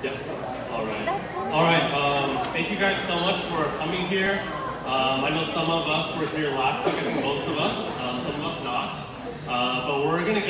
Yep. All right. All right. Thank you guys so much for coming here. I know some of us were here last week. I think most of us. Some of us not. But we're gonna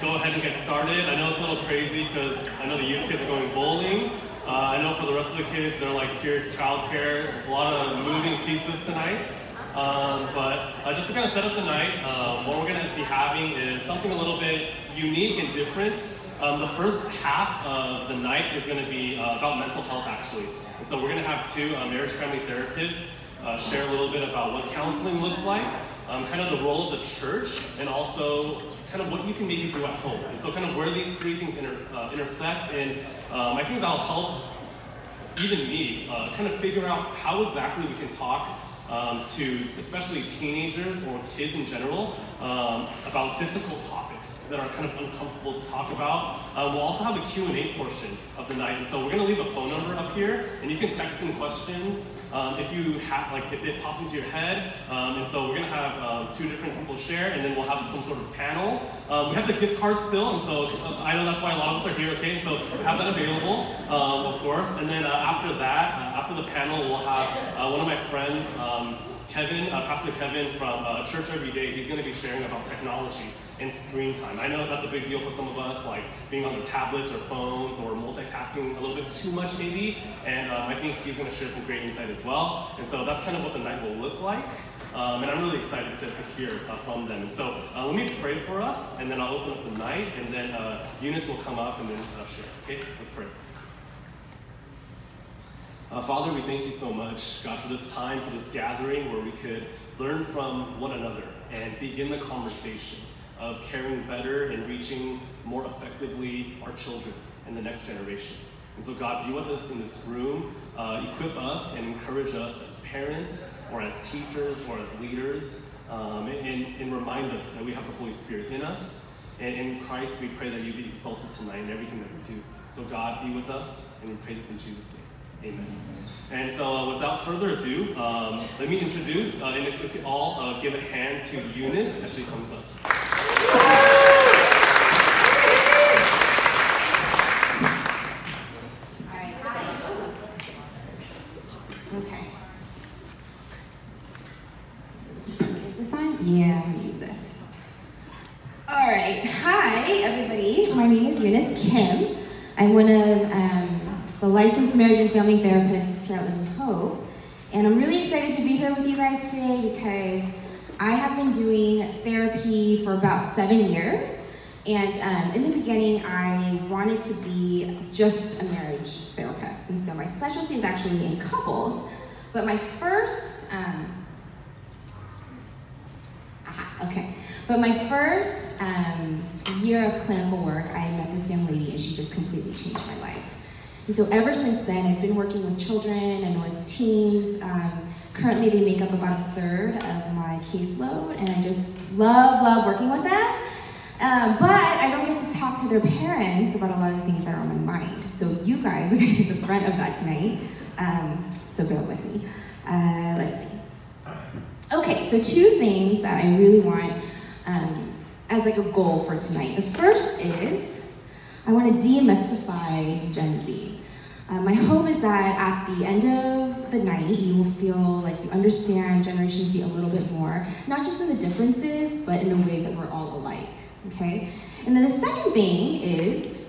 go ahead and get started. I know it's a little crazy because I know the youth kids are going bowling. I know for the rest of the kids, they're like here childcare. A lot of moving pieces tonight. But just to kind of set up the night, what we're going to be having is something a little bit unique and different. The first half of the night is going to be about mental health, actually. And so we're going to have two marriage family therapists share a little bit about what counseling looks like, kind of the role of the church, and also kind of what you can maybe do at home. And so kind of where these three things intersect, and I think that'll help even me kind of figure out how exactly we can talk to especially teenagers or kids in general about difficult topics that are kind of uncomfortable to talk about. We'll also have a Q&A portion of the night, and so we're going to leave a phone number up here, and you can text in questions if it pops into your head. And so we're going to have two different people share, and then we'll have some sort of panel. We have the gift card still, and so I know that's why a lot of us are here, okay? And so we have that available, of course. And then after that, after the panel, we'll have one of my friends, Kevin, Pastor Kevin from Church Every Day. He's going to be sharing about technology and screen time. I know that's a big deal for some of us, like being on their tablets or phones or multitasking a little bit too much maybe, and I think he's going to share some great insight as well. And so that's kind of what the night will look like, and I'm really excited to hear from them. And so let me pray for us, and then I'll open up the night, and then Eunice will come up and then share. Okay, let's pray. Father, we thank you so much, God, for this time, for this gathering where we could learn from one another and begin the conversation of caring better and reaching more effectively our children and the next generation. And so God, be with us in this room, equip us and encourage us as parents or as teachers or as leaders, and remind us that we have the Holy Spirit in us. And in Christ, we pray that you be exalted tonight in everything that we do. So God, be with us, and we pray this in Jesus' name. Amen. And so without further ado, let me introduce, and if we could all give a hand to Eunice as she comes up. All right. Okay. Is this on? Yeah, I'm gonna use this. All right. Hi, everybody. My name is Eunice Kim. I'm one of the licensed marriage and family therapists here at Living Hope, and I'm really excited to be here with you guys today because I have been doing therapy for about 7 years, and in the beginning I wanted to be just a marriage therapist, and so my specialty is actually in couples, but my first year of clinical work, I met this young lady and she just completely changed my life. And so ever since then, I've been working with children and with teens. Currently, they make up about 1/3 of my caseload, and I just love working with them. But I don't get to talk to their parents about a lot of things that are on my mind. So you guys are going to get the brunt of that tonight. So bear with me. Let's see. Okay, so 2 things that I really want as like a goal for tonight. The first is I want to demystify Gen Z. My hope is that at the end of the night, you will feel like you understand Generation Z a little bit more, not just in the differences, but in the ways that we're all alike, okay? And then the second thing is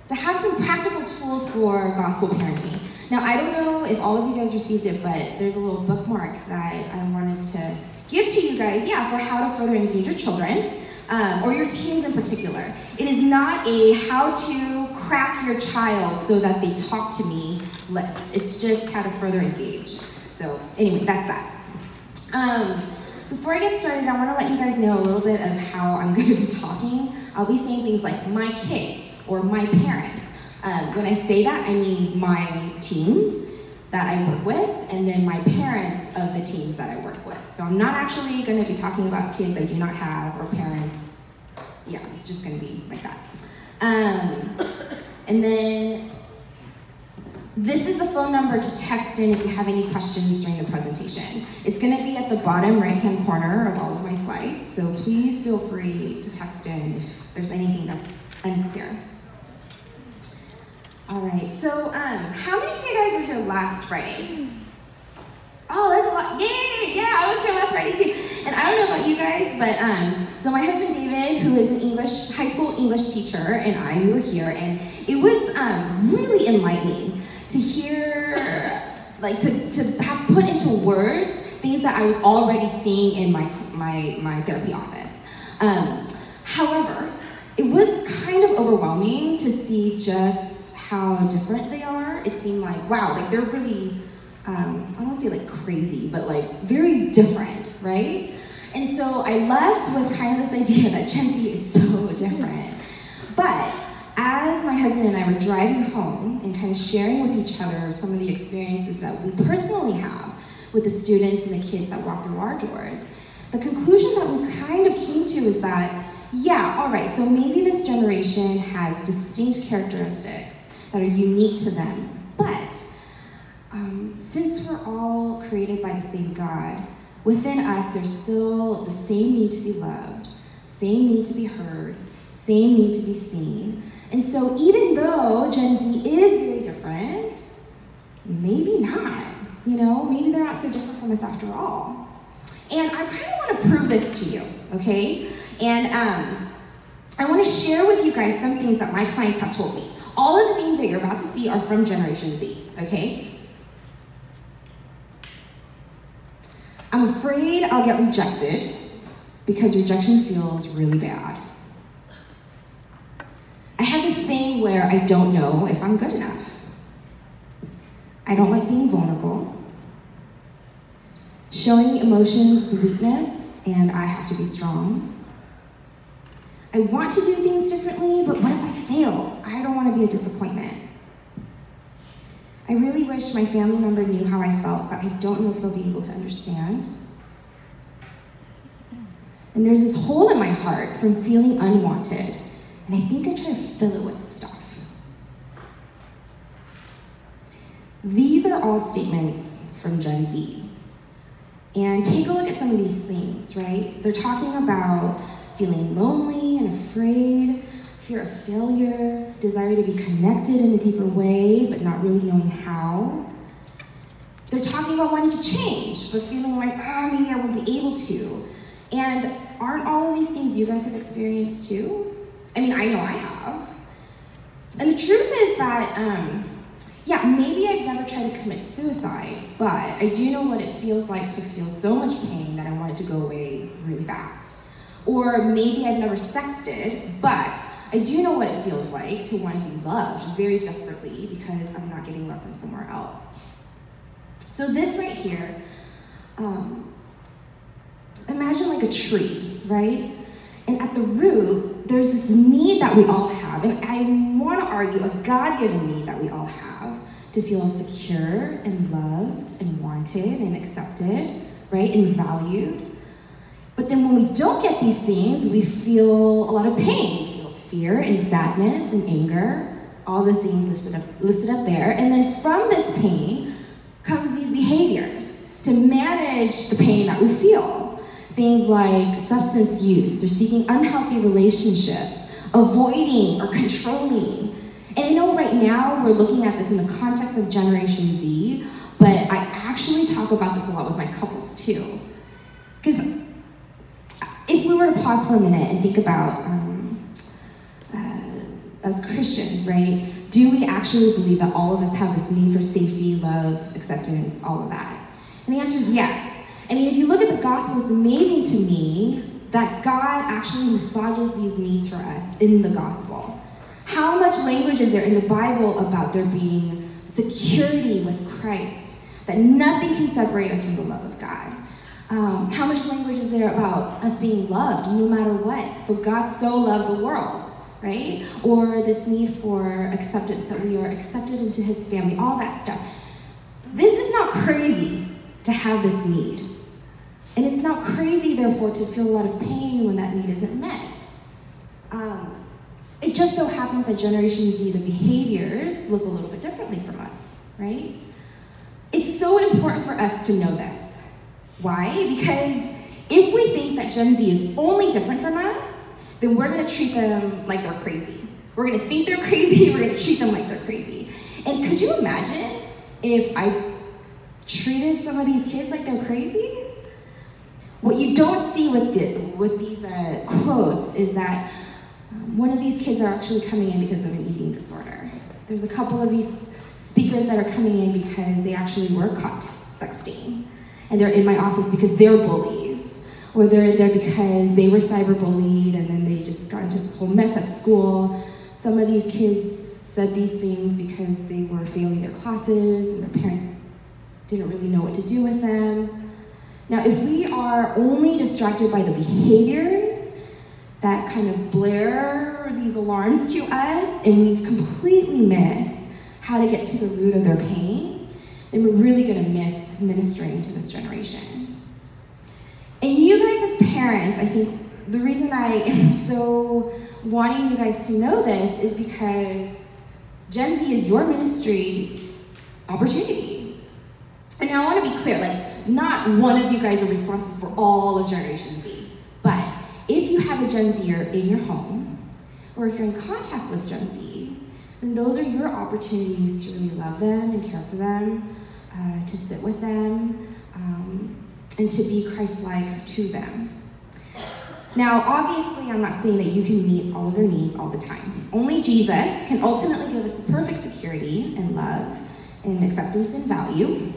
to have some practical tools for gospel parenting. Now, I don't know if all of you guys received it, but there's a little bookmark that I wanted to give to you guys, for how to further engage your children, or your teens in particular. It is not a how to crack your child so that they talk to me list. It's just how to further engage. So anyway, that's that. Before I get started, I want to let you guys know a little bit of how I'm going to be talking. I'll be saying things like my kids or my parents. When I say that, I mean my teens that I work with, and then my parents of the teens that I work with. So I'm not actually going to be talking about kids I do not have or parents. Yeah, it's just going to be like that. And then this is the phone number to text in if you have any questions during the presentation. It's going to be at the bottom right-hand corner of all of my slides, so please feel free to text in if there's anything that's unclear. All right, so how many of you guys were here last Friday? Oh, that's a lot. Yay! Yeah, I was here last Friday too. And I don't know about you guys, but so my husband David, who is an high school English teacher, and we were here, and it was really enlightening to hear, like to have put into words things that I was already seeing in my therapy office. However, it was kind of overwhelming to see just how different they are. It seemed like, wow, like they're really, I don't want to say like crazy, but like very different, right? And so I left with kind of this idea that Gen Z is so different. But as my husband and I were driving home and kind of sharing with each other some of the experiences that we personally have with the students and the kids that walk through our doors, the conclusion that we kind of came to is that, yeah, all right, so maybe this generation has distinct characteristics that are unique to them, but since we're all created by the same God, within us there's still the same need to be loved, same need to be heard, same need to be seen. And so even though Gen Z is very different, maybe not, maybe they're not so different from us after all. And I kind of want to prove this to you, okay? And I want to share with you guys some things that my clients have told me. All of the things that you're about to see are from Generation Z, okay? I'm afraid I'll get rejected because rejection feels really bad. I have this thing where I don't know if I'm good enough. I don't like being vulnerable. Showing emotions is weakness, and I have to be strong. I want to do things differently, but what if I fail? I don't want to be a disappointment. I really wish my family member knew how I felt, but I don't know if they'll be able to understand. And there's this hole in my heart from feeling unwanted, and I think I try to fill it with stuff. These are all statements from Gen Z. And take a look at some of these themes, right? They're talking about feeling lonely and afraid, fear of failure, desire to be connected in a deeper way, but not really knowing how. They're talking about wanting to change, but feeling like, maybe I won't be able to. And aren't all of these things you guys have experienced too? I mean, I know I have. And the truth is that, maybe I've never tried to commit suicide, but I do know what it feels like to feel so much pain that I want it to go away really fast. Or maybe I've never sexted, but I do know what it feels like to want to be loved very desperately because I'm not getting love from somewhere else. So this right here, imagine like a tree, right? And at the root, there's this need that we all have, and I want to argue a God-given need that we all have to feel secure and loved and wanted and accepted, right, and valued. But then when we don't get these things, we feel a lot of pain. We feel fear and sadness and anger, all the things listed up there. And then from this pain comes these behaviors to manage the pain that we feel. Things like substance use or seeking unhealthy relationships, avoiding or controlling. And I know right now we're looking at this in the context of Generation Z, but I actually talk about this a lot with my couples too. Because if we were to pause for a minute and think about, as Christians, right, do we actually believe that all of us have this need for safety, love, acceptance, all of that? And the answer is yes. I mean, if you look at the gospel, it's amazing to me that God actually massages these needs for us in the gospel. How much language is there in the Bible about there being security with Christ, that nothing can separate us from the love of God? How much language is there about us being loved no matter what? For God so loved the world, right? Or this need for acceptance, that we are accepted into his family, all that stuff. This is not crazy to have this need. And it's not crazy, therefore, to feel a lot of pain when that need isn't met. It just so happens that Generation Z, the behaviors look a little bit differently from us, right? It's so important for us to know this. Why? Because if we think that Gen Z is only different from us, then we're going to treat them like they're crazy. We're gonna think they're crazy, we're gonna treat them like they're crazy. And could you imagine if I treated some of these kids like they're crazy? What you don't see with these quotes is that one of these kids are actually coming in because of an eating disorder. There's a couple of these speakers that are coming in because they actually were caught sexting. And they're in my office because they're bullies. Or they're in there because they were cyberbullied and then they just got into this whole mess at school. Some of these kids said these things because they were failing their classes and their parents didn't really know what to do with them. Now, if we are only distracted by the behaviors that kind of blare these alarms to us and we completely miss how to get to the root of their pain, then we're really gonna miss ministering to this generation. And you guys as parents, I think the reason I am so wanting you guys to know this is because Gen Z is your ministry opportunity. And now I wanna be clear, not one of you guys are responsible for all of Generation Z, but if you have a Gen Zer in your home, or if you're in contact with Gen Z, then those are your opportunities to really love them and care for them, to sit with them, and to be Christ-like to them. Now, obviously, I'm not saying that you can meet all of their needs all the time. Only Jesus can ultimately give us the perfect security and love and acceptance and value.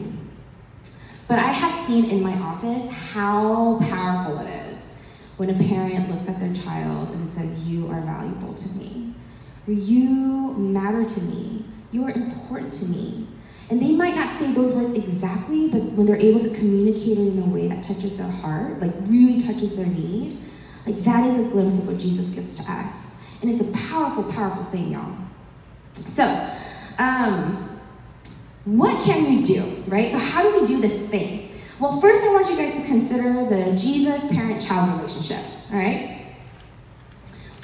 But I have seen in my office how powerful it is when a parent looks at their child and says, "You are valuable to me," or "You matter to me, you are important to me." And they might not say those words exactly, but when they're able to communicate it in a way that touches their heart, really touches their need, that is a glimpse of what Jesus gives to us. And it's a powerful, powerful thing, y'all. So, what can you do, right? So how do we do this thing? Well, first I want you guys to consider the Jesus parent-child relationship, all right?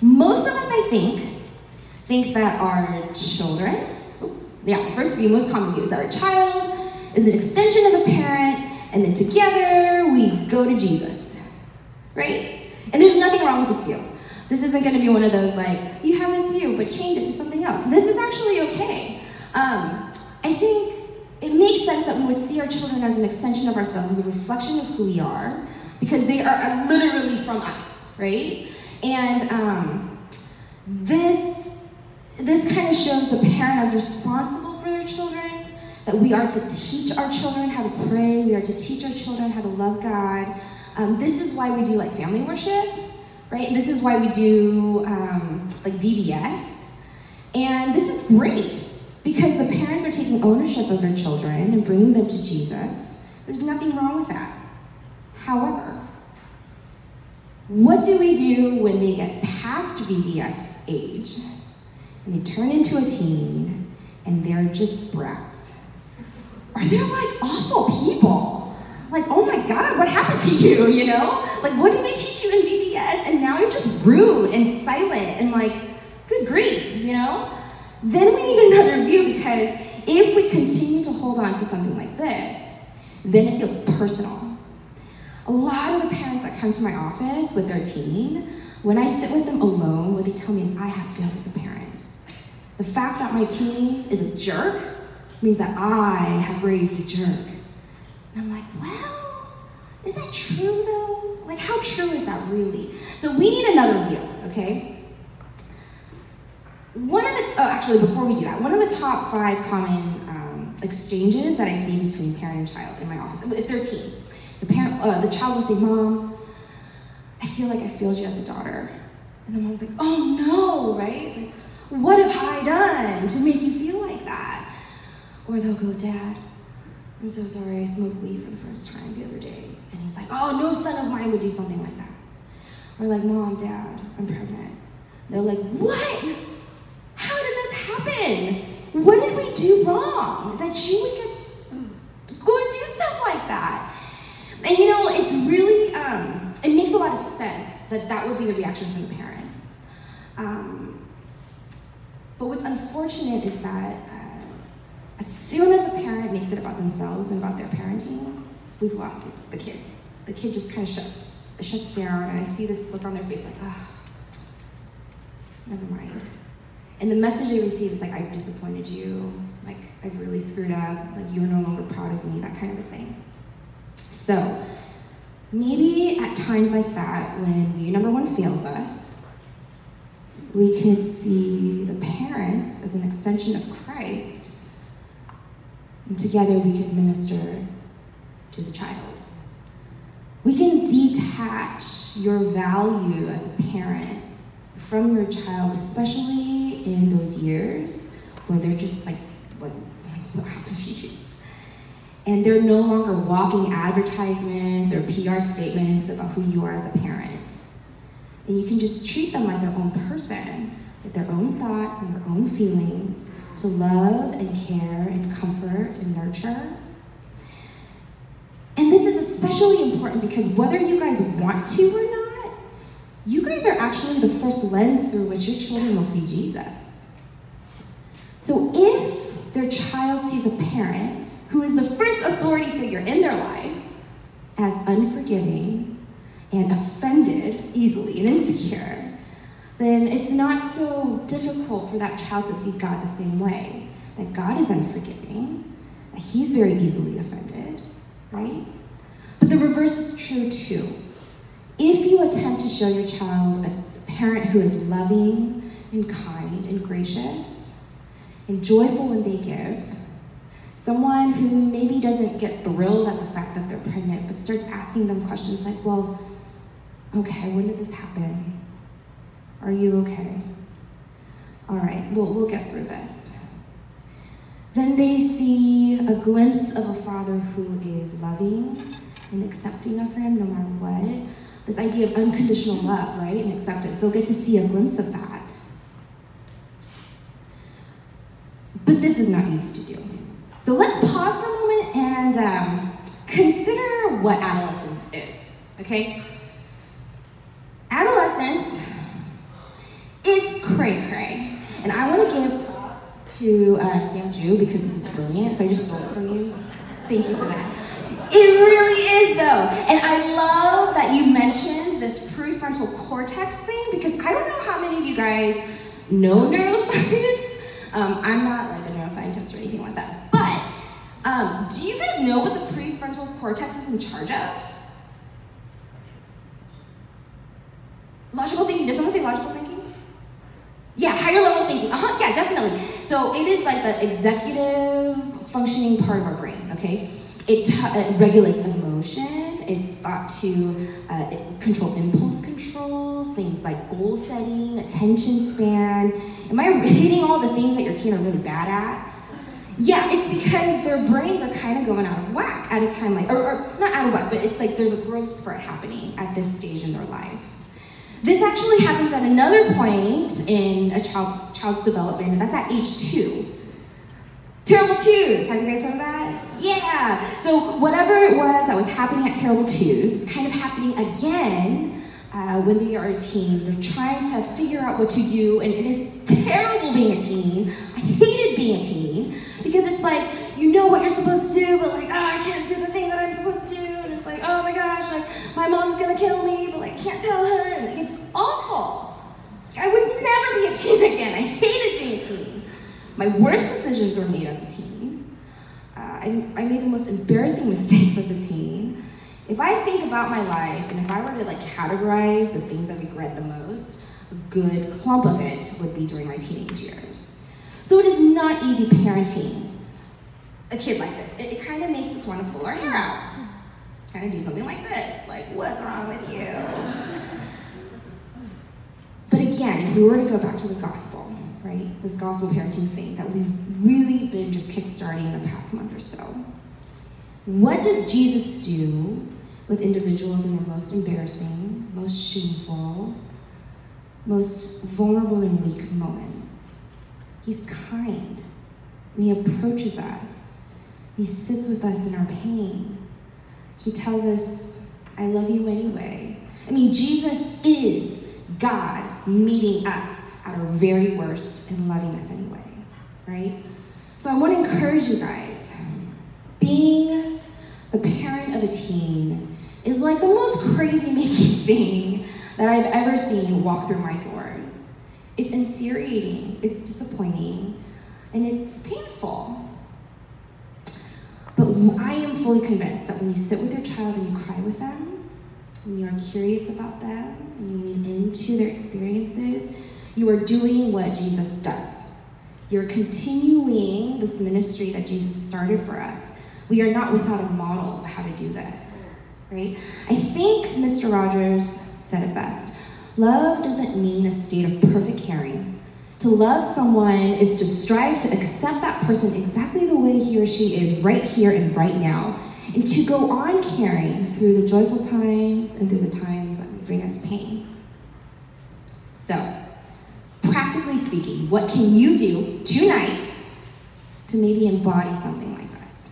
Most of us, I think that our children, the first view, most common view is that our child is an extension of the parent, and then together we go to Jesus, right? And there's nothing wrong with this view. This isn't gonna be one of those you have this view, but change it to something else. This is actually okay. I think it makes sense that we would see our children as an extension of ourselves, as a reflection of who we are, because they are literally from us, right? And this kind of shows the parent as responsible for their children, that we are to teach our children how to pray, we are to teach our children how to love God. This is why we do family worship, right? This is why we do VBS. And this is great, because the parents are taking ownership of their children and bringing them to Jesus. There's nothing wrong with that. However, what do we do when they get past VBS age and they turn into a teen and they're just brats? Or they're awful people? Oh my God, what happened to you, what did we teach you in VBS? And now you're just rude and silent and good grief, Then we need another view, because if we continue to hold on to something like this, then it feels personal. A lot of the parents that come to my office with their teen, when I sit with them alone, what they tell me is, I have failed as a parent. The fact that my teen is a jerk means that I have raised a jerk. And I'm well, is that true though? How true is that really? So we need another view, okay? Actually, before we do that, one of the top 5 common exchanges that I see between parent and child in my office, if they're teen, the child will say, "Mom, I feel like I failed you as a daughter." And the mom's like, "Oh no," right? What have I done to make you feel like that? Or they'll go, "Dad, I'm so sorry, I smoked weed for the first time the other day." And he's like, "Oh, no son of mine would do something like that." Or "Mom, Dad, I'm pregnant." They're like, "What? How did this happen? What did we do wrong that you would go and do stuff like that?" And it's really, it makes a lot of sense that would be the reaction from the parents. But what's unfortunate is that as soon as a parent makes it about themselves and about their parenting, we've lost the kid. The kid just kind of shuts down, and I see this look on their face never mind. And the message they receive is like, I've disappointed you, like I've really screwed up, like you're no longer proud of me, that kind of a thing. So maybe at times like that, when view number one fails us, we could see the parents as an extension of Christ, and together we could minister to the child. We can detach your value as a parent from your child, especially in those years where they're just like what happened to you? And they're no longer walking advertisements or PR statements about who you are as a parent. And you can just treat them like their own person, with their own thoughts and their own feelings, to love and care and comfort and nurture. And this is especially important because whether you guys want to or not, you guys are actually the first lens through which your children will see Jesus. So if their child sees a parent who is the first authority figure in their life as unforgiving and offended easily and insecure, then it's not so difficult for that child to see God the same way. That God is unforgiving, that he's very easily offended, right? But the reverse is true too. If you attempt to show your child a parent who is loving and kind and gracious and joyful when they give, someone who maybe doesn't get thrilled at the fact that they're pregnant, but starts asking them questions like, well, okay, when did this happen? Are you okay? All right, we'll get through this. Then they see a glimpse of a father who is loving and accepting of them no matter what. This idea of unconditional love, right, and acceptance. They'll get to see a glimpse of that. But this is not easy to do. So let's pause for a moment and consider what adolescence is, okay? Adolescence is cray-cray. And I want to give to Sam Ju because this is brilliant, so I just stole it from you. Thank you for that. It really is, though. And I love that you mentioned this prefrontal cortex thing because I don't know how many of you guys know neuroscience. I'm not like a neuroscientist or anything like that. But do you guys know what the prefrontal cortex is in charge of? Logical thinking. Does someone say logical thinking? Yeah, higher level thinking. Yeah, definitely. So it is like the executive functioning part of our brain, okay? It regulates emotion. It's thought to control impulse control, things like goal setting, attention span. Am I hitting all the things that your teen are really bad at? Yeah, it's because their brains are kind of going out of whack at a time like, or not out of whack, but it's like there's a growth spurt happening at this stage in their life. This actually happens at another point in a child's development, and that's at age 2. Terrible twos, have you guys heard of that? Yeah, so whatever it was that was happening at terrible twos, it's kind of happening again when they are a teen. They're trying to figure out what to do, and it is terrible being a teen. I hated being a teen, because it's like, you know what you're supposed to do, but like, oh, I can't do the thing that I'm supposed to do, and it's like, oh my gosh, like, my mom's gonna kill me, but like, can't tell her, and like, it's awful. I would never be a teen again. I hated being a teen. My worst decisions were made as a teen. I made the most embarrassing mistakes as a teen. If I think about my life, and if I were to like categorize the things I regret the most, a good clump of it would be during my teenage years. So it is not easy parenting a kid like this. It kind of makes us want to pull our hair out. Kind of do something like this, like, what's wrong with you? But again, if we were to go back to the gospel, right? This gospel parenting thing that we've really been just kickstarting in the past month or so. What does Jesus do with individuals in their most embarrassing, most shameful, most vulnerable and weak moments? He's kind, and he approaches us. He sits with us in our pain. He tells us, I love you anyway. I mean, Jesus is God meeting us at our very worst and loving us anyway, right? So I want to encourage you guys, being the parent of a teen is like the most crazy-making thing that I've ever seen walk through my doors. It's infuriating, it's disappointing, and it's painful. But I am fully convinced that when you sit with your child and you cry with them, when you are curious about them, and you lean into their experiences, you are doing what Jesus does. You're continuing this ministry that Jesus started for us. We are not without a model of how to do this, right? I think Mr. Rogers said it best. Love doesn't mean a state of perfect caring. To love someone is to strive to accept that person exactly the way he or she is right here and right now, and to go on caring through the joyful times and through the times that may bring us pain. So, practically speaking, what can you do tonight to maybe embody something like this?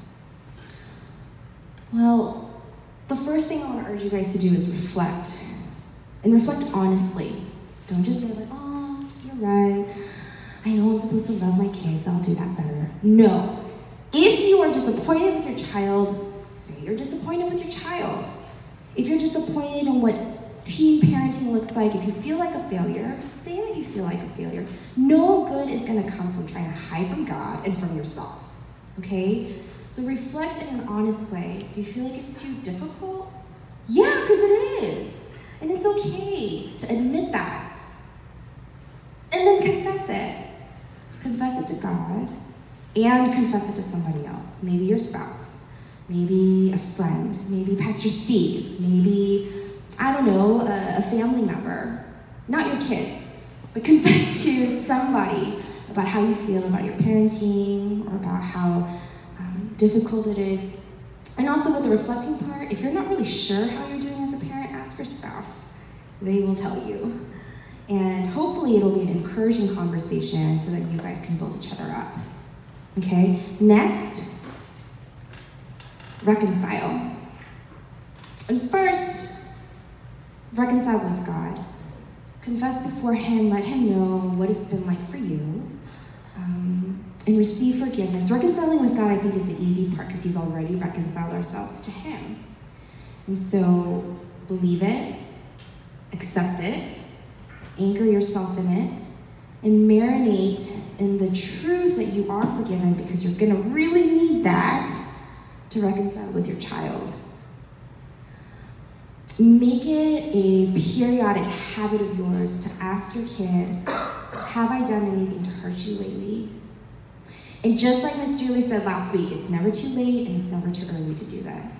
Well, the first thing I want to urge you guys to do is reflect. And reflect honestly. Don't just say like, oh, you're right. I know I'm supposed to love my kids, so I'll do that better. No. If you are disappointed with your child, say you're disappointed with your child. If you're disappointed in what teen parenting looks like, if you feel like a failure, say that you feel like a failure. No good is going to come from trying to hide from God and from yourself. Okay? So reflect in an honest way. Do you feel like it's too difficult? Yeah, because it is. And it's okay to admit that. And then confess it. Confess it to God and confess it to somebody else. Maybe your spouse, maybe a friend, maybe Pastor Steve, maybe, I don't know, a family member. Not your kids, but confess to somebody about how you feel about your parenting or about how difficult it is. And also with the reflecting part, if you're not really sure how you're doing as a parent, ask your spouse. They will tell you. And hopefully it'll be an encouraging conversation so that you guys can build each other up. Okay? Next, reconcile. And first, reconcile with God. Confess before Him, let Him know what it's been like for you. And receive forgiveness. Reconciling with God, I think, is the easy part because He's already reconciled ourselves to Him. And so, believe it, accept it, anchor yourself in it, and marinate in the truth that you are forgiven because you're going to really need that to reconcile with your child. Make it a periodic habit of yours to ask your kid, have I done anything to hurt you lately? And just like Miss Julie said last week, it's never too late and it's never too early to do this.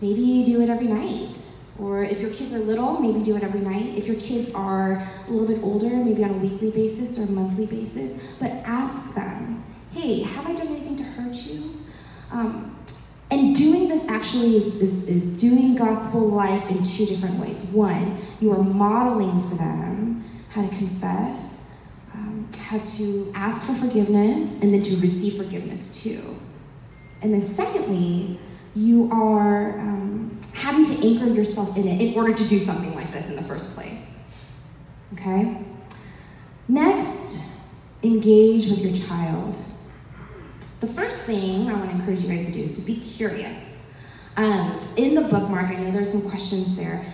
Maybe you do it every night. Or if your kids are little, maybe do it every night. If your kids are a little bit older, maybe on a weekly basis or a monthly basis. But ask them, hey, have I done anything to hurt you? And doing this actually is doing gospel life in two different ways. One, you are modeling for them how to confess, how to ask for forgiveness, and then to receive forgiveness too. And then secondly, you are having to anchor yourself in it in order to do something like this in the first place. Okay? Next, engage with your child. The first thing I want to encourage you guys to do is to be curious. In the bookmark, I know there's some questions there.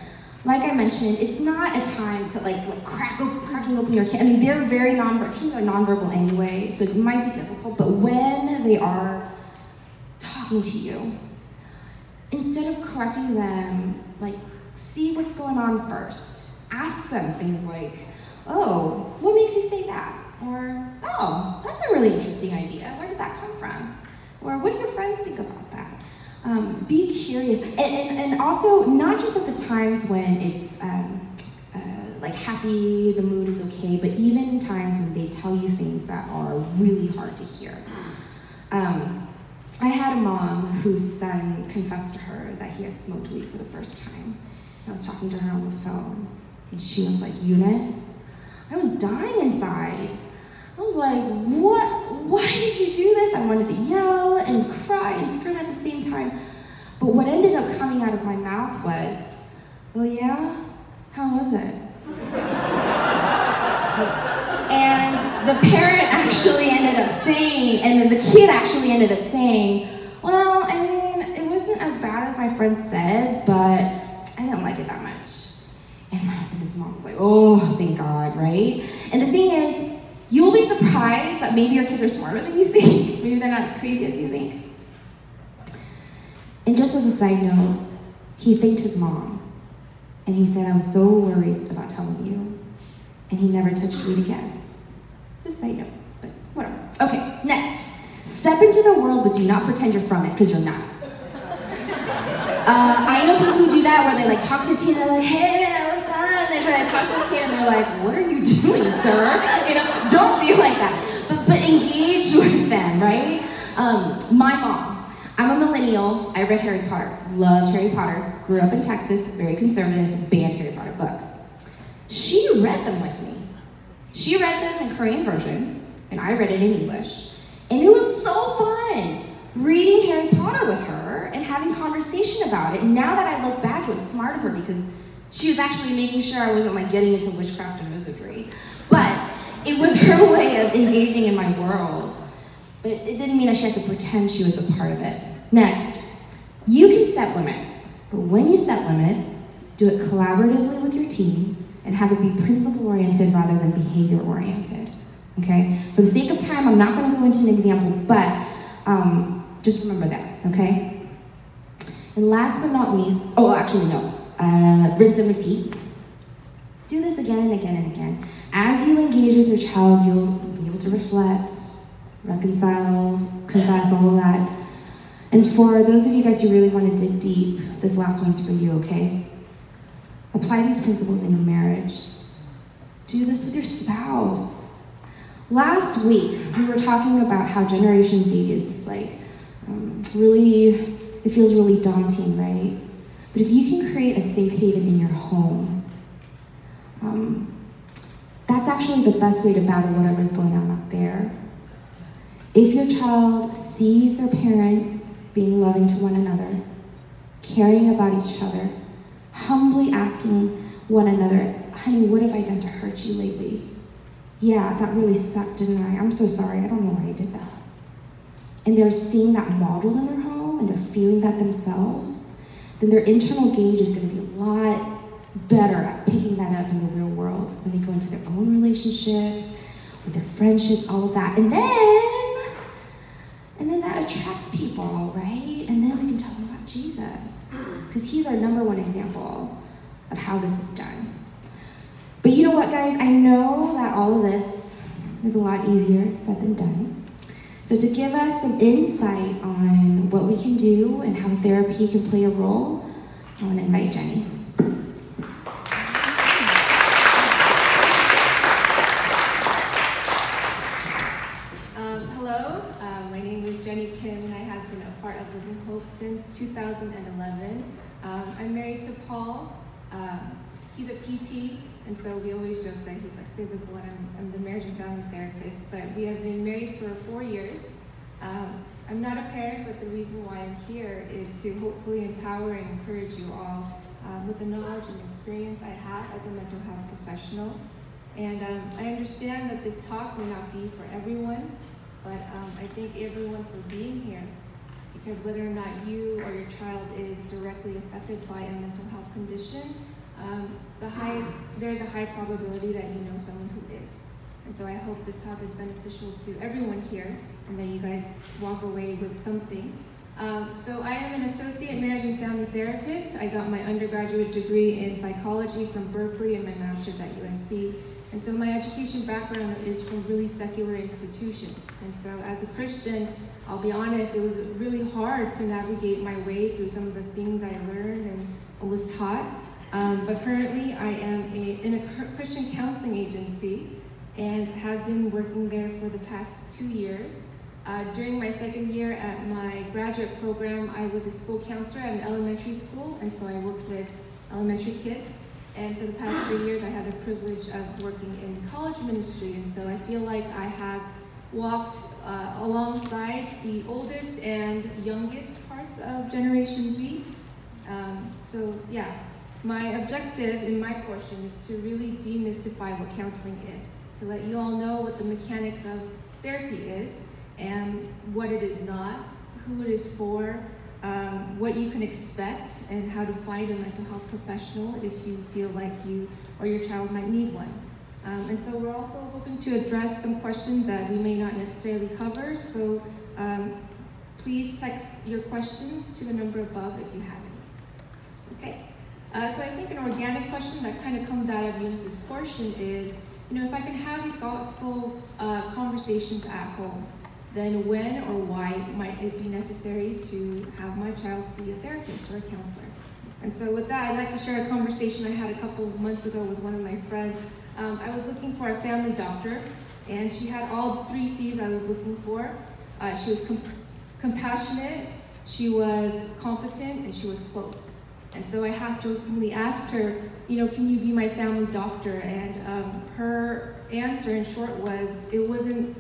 Like I mentioned, it's not a time to cracking open your kid. I mean, they're very nonverbal. Teens are nonverbal anyway, so it might be difficult. But when they are talking to you, instead of correcting them, see what's going on first. Ask them things like, oh, what makes you say that? Or, oh, that's a really interesting idea. Where did that come from? Or, what do your friends think about that? Be curious. And also, not just at the times when it's happy, the mood is okay, but even in times when they tell you things that are really hard to hear. I had a mom whose son confessed to her that he had smoked weed for the first time. I was talking to her on the phone, and she was like, Eunice, I was dying inside. I was like, what? Why did you do this? I wanted to yell and cry and scream at the same time. But what ended up coming out of my mouth was, well, yeah? How was it? And the parent actually ended up saying, and then the kid actually ended up saying, well, I mean, it wasn't as bad as my friend said, but I didn't like it that much. And this mom was like, oh, thank God, right? And the thing is, you will be surprised that maybe your kids are smarter than you think. Maybe they're not as crazy as you think. And just as a side note, he thanked his mom. And he said, I was so worried about telling you. And he never touched weed again. Just a side note, but whatever. Okay, next. Step into the world, but do not pretend you're from it, because you're not. I know people who do that, where they like talk to a teen and they're like, hey, what's up? They're trying to talk to the teen and they're like, what are you doing, sir? You know, don't be like that. But engage with them, right? My mom, I'm a millennial. I read Harry Potter, loved Harry Potter, grew up in Texas, very conservative, banned Harry Potter books. She read them with me. She read them in Korean version, and I read it in English. And it was so fun reading Harry Potter with her and having conversation about it. And now that I look back, it was smart of her because she was actually making sure I wasn't like getting into witchcraft and wizardry. But it was her way of engaging in my world. But it didn't mean that she had to pretend she was a part of it. Next, you can set limits. But when you set limits, do it collaboratively with your team and have it be principle-oriented rather than behavior-oriented. Okay? For the sake of time, I'm not going to go into an example, but just remember that, okay? And last but not least, rinse and repeat. Do this again and again and again. As you engage with your child, you'll be able to reflect, reconcile, confess, all of that. And for those of you guys who really want to dig deep, this last one's for you, okay? Apply these principles in your marriage. Do this with your spouse. Last week, we were talking about how Generation Z is this it feels really daunting, right? But if you can create a safe haven in your home, that's actually the best way to battle whatever's going on out there. If your child sees their parents being loving to one another, caring about each other, humbly asking one another, honey, what have I done to hurt you lately? Yeah, that really sucked, didn't I? I'm so sorry, I don't know why I did that. And they're seeing that modeled in their home, and they're feeling that themselves, then their internal gauge is going to be a lot better at picking that up in the real world when they go into their own relationships, with their friendships, all of that. And then that attracts people, right? And then we can tell them about Jesus, because he's our #1 example of how this is done. But you know what, guys? I know that all of this is a lot easier said than done. So to give us some insight on what we can do and how therapy can play a role, I want to invite Jenny. Hello, my name is Jenny Kim, and I have been a part of Living Hope since 2011. I'm married to Paul. He's a PT, and so we always joke that he's like physical, and I'm the marriage and family therapist, but we have been married for 4 years. I'm not a parent, but the reason why I'm here is to hopefully empower and encourage you all with the knowledge and experience I have as a mental health professional. And I understand that this talk may not be for everyone, but I thank everyone for being here, because whether or not you or your child is directly affected by a mental health condition, there's a high probability that you know someone who is. And so I hope this talk is beneficial to everyone here and that you guys walk away with something. So I am an associate marriage and family therapist. I got my undergraduate degree in psychology from Berkeley and my master's at USC. And so my education background is from really secular institutions. And so as a Christian, I'll be honest, it was really hard to navigate my way through some of the things I learned and was taught. But currently I am in a Christian counseling agency and have been working there for the past 2 years. During my second year at my graduate program, I was a school counselor at an elementary school, and so I worked with elementary kids. And for the past 3 years, I had the privilege of working in college ministry, and so I feel like I have walked alongside the oldest and youngest parts of Generation Z. So yeah, my objective in my portion is to really demystify what counseling is, to let you all know what the mechanics of therapy is, and what it is not, who it is for, what you can expect, and how to find a mental health professional if you feel like you or your child might need one. And so we're also hoping to address some questions that we may not necessarily cover, so please text your questions to the number above if you have any. Okay, so I think an organic question that kind of comes out of Eunice's portion is, if I can have these gospel conversations at home, then when or why might it be necessary to have my child see a therapist or a counselor? And so with that, I'd like to share a conversation I had a couple of months ago with one of my friends. I was looking for a family doctor, and she had all the 3 C's I was looking for. She was compassionate, she was competent, and she was close. And so I have jokingly asked her, can you be my family doctor? And her answer in short was, it wouldn't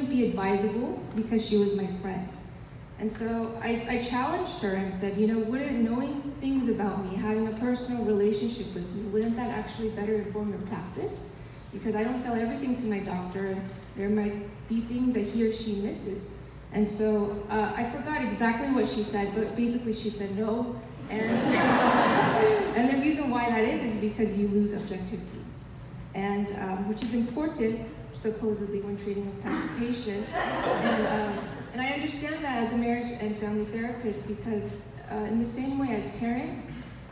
be advisable because she was my friend. And so I challenged her and said, wouldn't knowing things about me, having a personal relationship with me, wouldn't that actually better inform your practice? Because I don't tell everything to my doctor, and there might be things that he or she misses. And so I forgot exactly what she said, but basically she said no. And the reason why that is because you lose objectivity, and which is important supposedly when treating a patient. And I understand that as a marriage and family therapist, because in the same way as parents,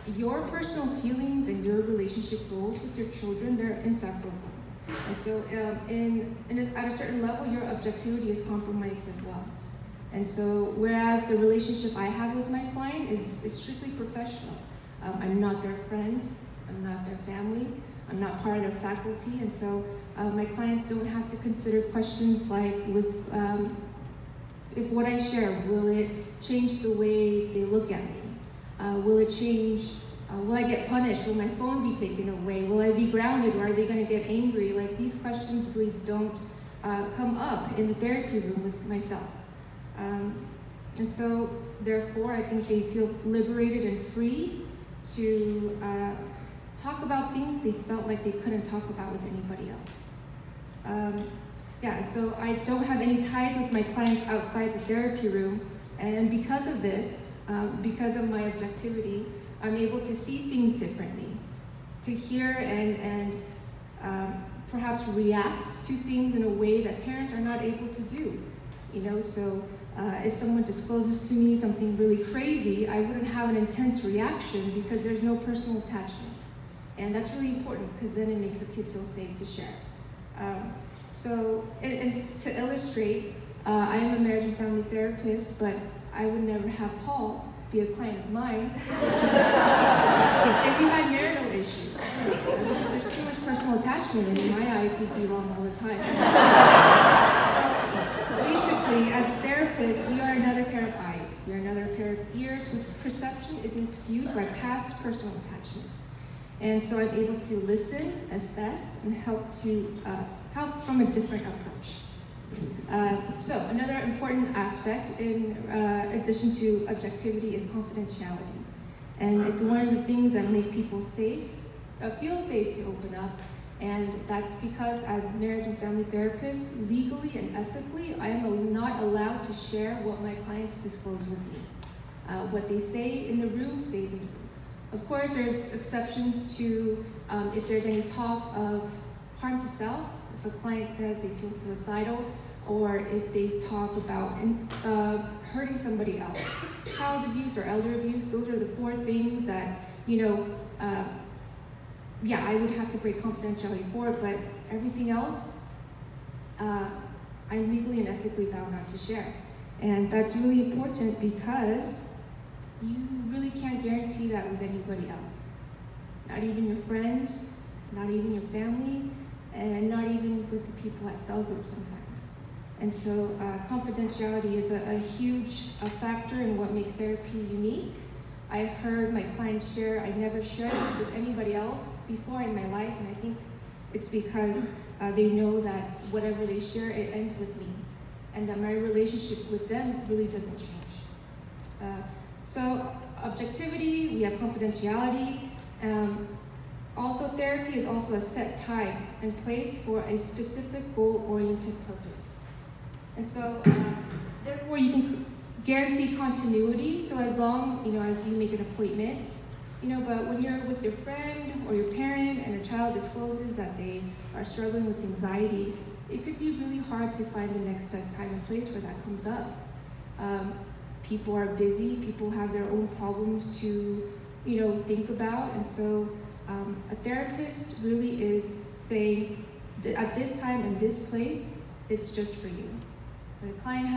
your personal feelings and your relationship goals with your children, they're inseparable. And so at a certain level, your objectivity is compromised as well. And so whereas the relationship I have with my client is strictly professional, I'm not their friend, I'm not their family, I'm not part of their faculty, and so my clients don't have to consider questions like, if what I share, will it change the way they look at me? Will it change, will I get punished? Will my phone be taken away? Will I be grounded, or are they gonna get angry? Like, these questions really don't come up in the therapy room with myself. And so, therefore, I think they feel liberated and free to talk about things they felt like they couldn't talk about with anybody else. So I don't have any ties with my clients outside the therapy room, and because of this, because of my objectivity, I'm able to see things differently, to hear and perhaps react to things in a way that parents are not able to do. So if someone discloses to me something really crazy, I wouldn't have an intense reaction because there's no personal attachment. And that's really important because then it makes the kid feel safe to share. And to illustrate, I am a marriage and family therapist, but I would never have Paul be a client of mine if he had marital issues. Because there's too much personal attachment, and in my eyes, he'd be wrong all the time. So basically, as therapists, we are another pair of eyes. We are another pair of ears whose perception isn't skewed by past personal attachments. And so I'm able to listen, assess, and help from a different approach. So another important aspect in addition to objectivity is confidentiality. And it's one of the things that make people safe, feel safe to open up. And that's because as marriage and family therapists, legally and ethically, I am not allowed to share what my clients disclose with me. What they say in the room stays in the room. Of course, there's exceptions to if there's any talk of harm to self, if a client says they feel suicidal, or if they talk about hurting somebody else. Child abuse or elder abuse, those are the 4 things that, I would have to break confidentiality for, but everything else, I'm legally and ethically bound not to share. And that's really important because you really can't guarantee that with anybody else. Not even your friends, not even your family, and not even with the people at cell groups sometimes. And so confidentiality is a huge factor in what makes therapy unique. I've heard my clients share, I never shared this with anybody else before in my life, and I think it's because they know that whatever they share, it ends with me, and that my relationship with them really doesn't change. So objectivity, we have confidentiality. Also, therapy is also a set time and place for a specific goal-oriented purpose. And so, therefore, you can guarantee continuity, so as long, as you make an appointment, but when you're with your friend or your parent and a child discloses that they are struggling with anxiety, it could be really hard to find the next best time and place where that comes up. People are busy, people have their own problems to, think about, and so a therapist really is saying that at this time and this place, it's just for you. The client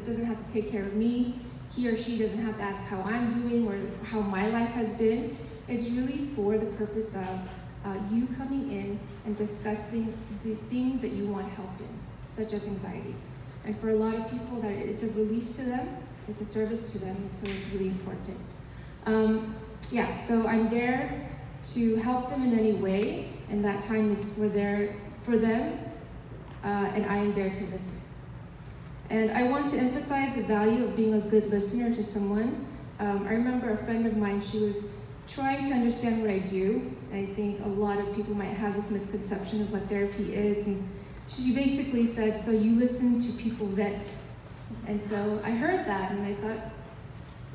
doesn't have to take care of me. He or she doesn't have to ask how I'm doing or how my life has been. It's really for the purpose of you coming in and discussing the things that you want help in, such as anxiety. And for a lot of people, that it's a relief to them, it's a service to them, and so it's really important. So I'm there to help them in any way, and that time is for them, and I am there to listen. And I want to emphasize the value of being a good listener to someone. I remember a friend of mine, she was trying to understand what I do. And I think a lot of people might have this misconception of what therapy is. And she basically said, so you listen to people vent. And so I heard that and I thought,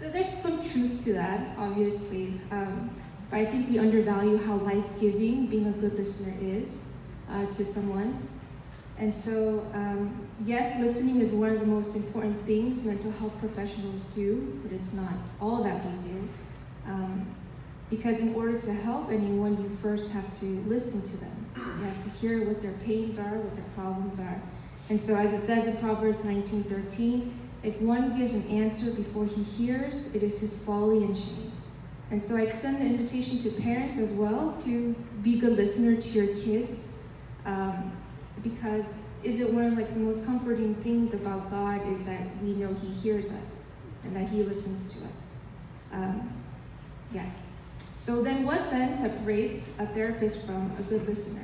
there's some truth to that, obviously. But I think we undervalue how life-giving being a good listener is to someone. And so, yes, listening is one of the most important things mental health professionals do, but it's not all that we do. Because in order to help anyone, you first have to listen to them. You have to hear what their pains are, what their problems are. And so as it says in Proverbs 19:13, if one gives an answer before he hears, it is his folly and shame. And so I extend the invitation to parents as well to be a good listener to your kids. Because is it one of the most comforting things about God is that we know he hears us and that he listens to us. So then what then separates a therapist from a good listener?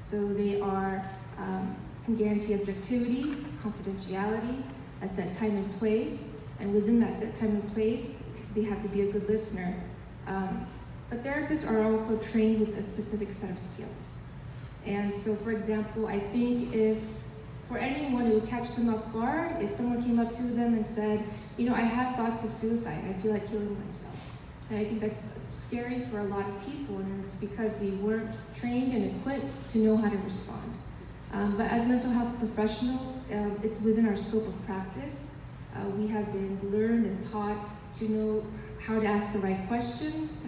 So they can guarantee objectivity, confidentiality, a set time and place, and within that set time and place, they have to be a good listener. But therapists are also trained with a specific set of skills. And so, for example, I think for anyone, it would catch them off guard if someone came up to them and said, I have thoughts of suicide, I feel like killing myself. And I think that's scary for a lot of people, and it's because they weren't trained and equipped to know how to respond. But as mental health professionals, it's within our scope of practice. We have been learned and taught to know how to ask the right questions,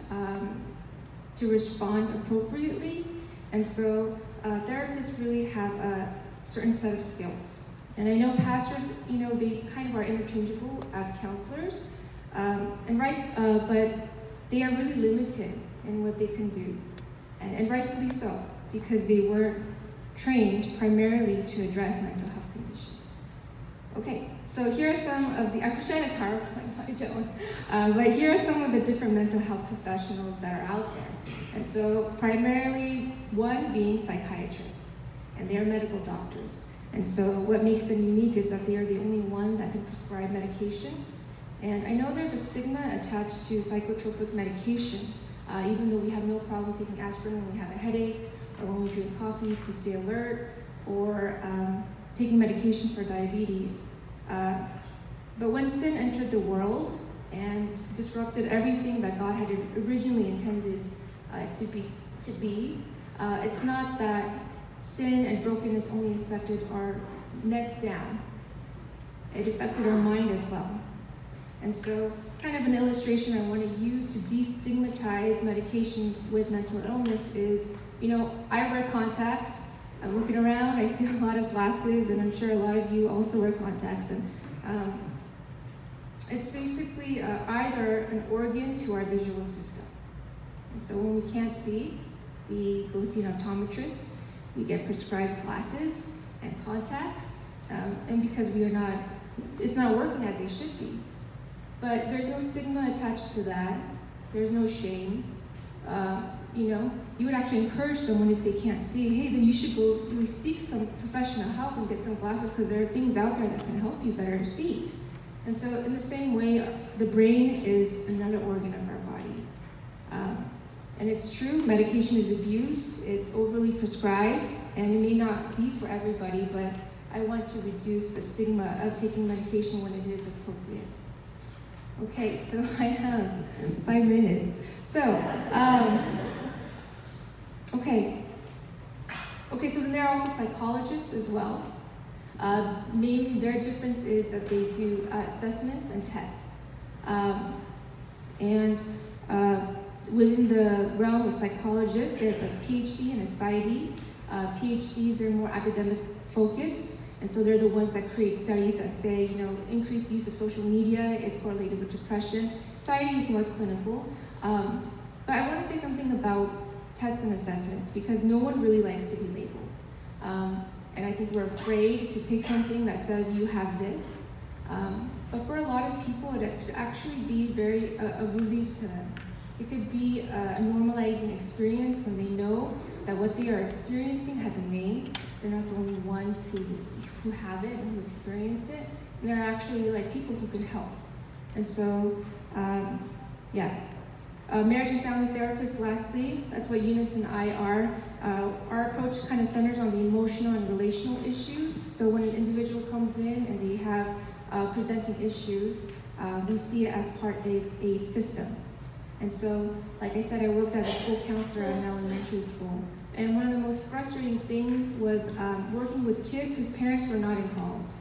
to respond appropriately. And so therapists really have a certain set of skills. And I know pastors, they kind of are interchangeable as counselors, but they are really limited in what they can do. And rightfully so, because they were trained primarily to address mental health conditions. Okay, so here are some of the, I wish I had a PowerPoint, but I don't. But here are some of the different mental health professionals that are out there. And so primarily one being psychiatrists, and they're medical doctors. And so what makes them unique is that they are the only one that can prescribe medication. And I know there's a stigma attached to psychotropic medication, even though we have no problem taking aspirin when we have a headache, or when we drink coffee to stay alert, or taking medication for diabetes. But when sin entered the world and disrupted everything that God had originally intended to be, it's not that sin and brokenness only affected our neck down. It affected our mind as well. And so kind of an illustration I want to use to destigmatize medication with mental illness is, I wear contacts. I'm looking around, I see a lot of glasses, and I'm sure a lot of you also wear contacts. And it's basically, eyes are an organ to our visual system. And so when we can't see, we go see an optometrist, we get prescribed glasses and contacts, and because it's not working as they should be. But there's no stigma attached to that. There's no shame. You would actually encourage someone if they can't see, hey, then you should go really seek some professional help and get some glasses, because there are things out there that can help you better see. And so in the same way, the brain is another organ of our body. And it's true, medication is abused, it's overly prescribed, and it may not be for everybody, but I want to reduce the stigma of taking medication when it is appropriate. Okay, so I have 5 minutes. So, okay, so then there are also psychologists as well. Mainly their difference is that they do assessments and tests. Within the realm of psychologists, there's a PhD and a PsyD. PhDs, they're more academic focused, and so they're the ones that create studies that say, increased use of social media is correlated with depression. PsyD is more clinical. But I want to say something about tests and assessments, because no one really likes to be labeled. And I think we're afraid to take something that says you have this. But for a lot of people, it could actually be a relief to them. It could be a normalizing experience when they know that what they are experiencing has a name. They're not the only ones who have it and who experience it. And there are actually people who can help. And so, marriage and family therapists, lastly, that's what Eunice and I are. Our approach kind of centers on the emotional and relational issues. So when an individual comes in and they have presenting issues, we see it as part of a system. And so, like I said, I worked as a school counselor at an elementary school. And one of the most frustrating things was working with kids whose parents were not involved.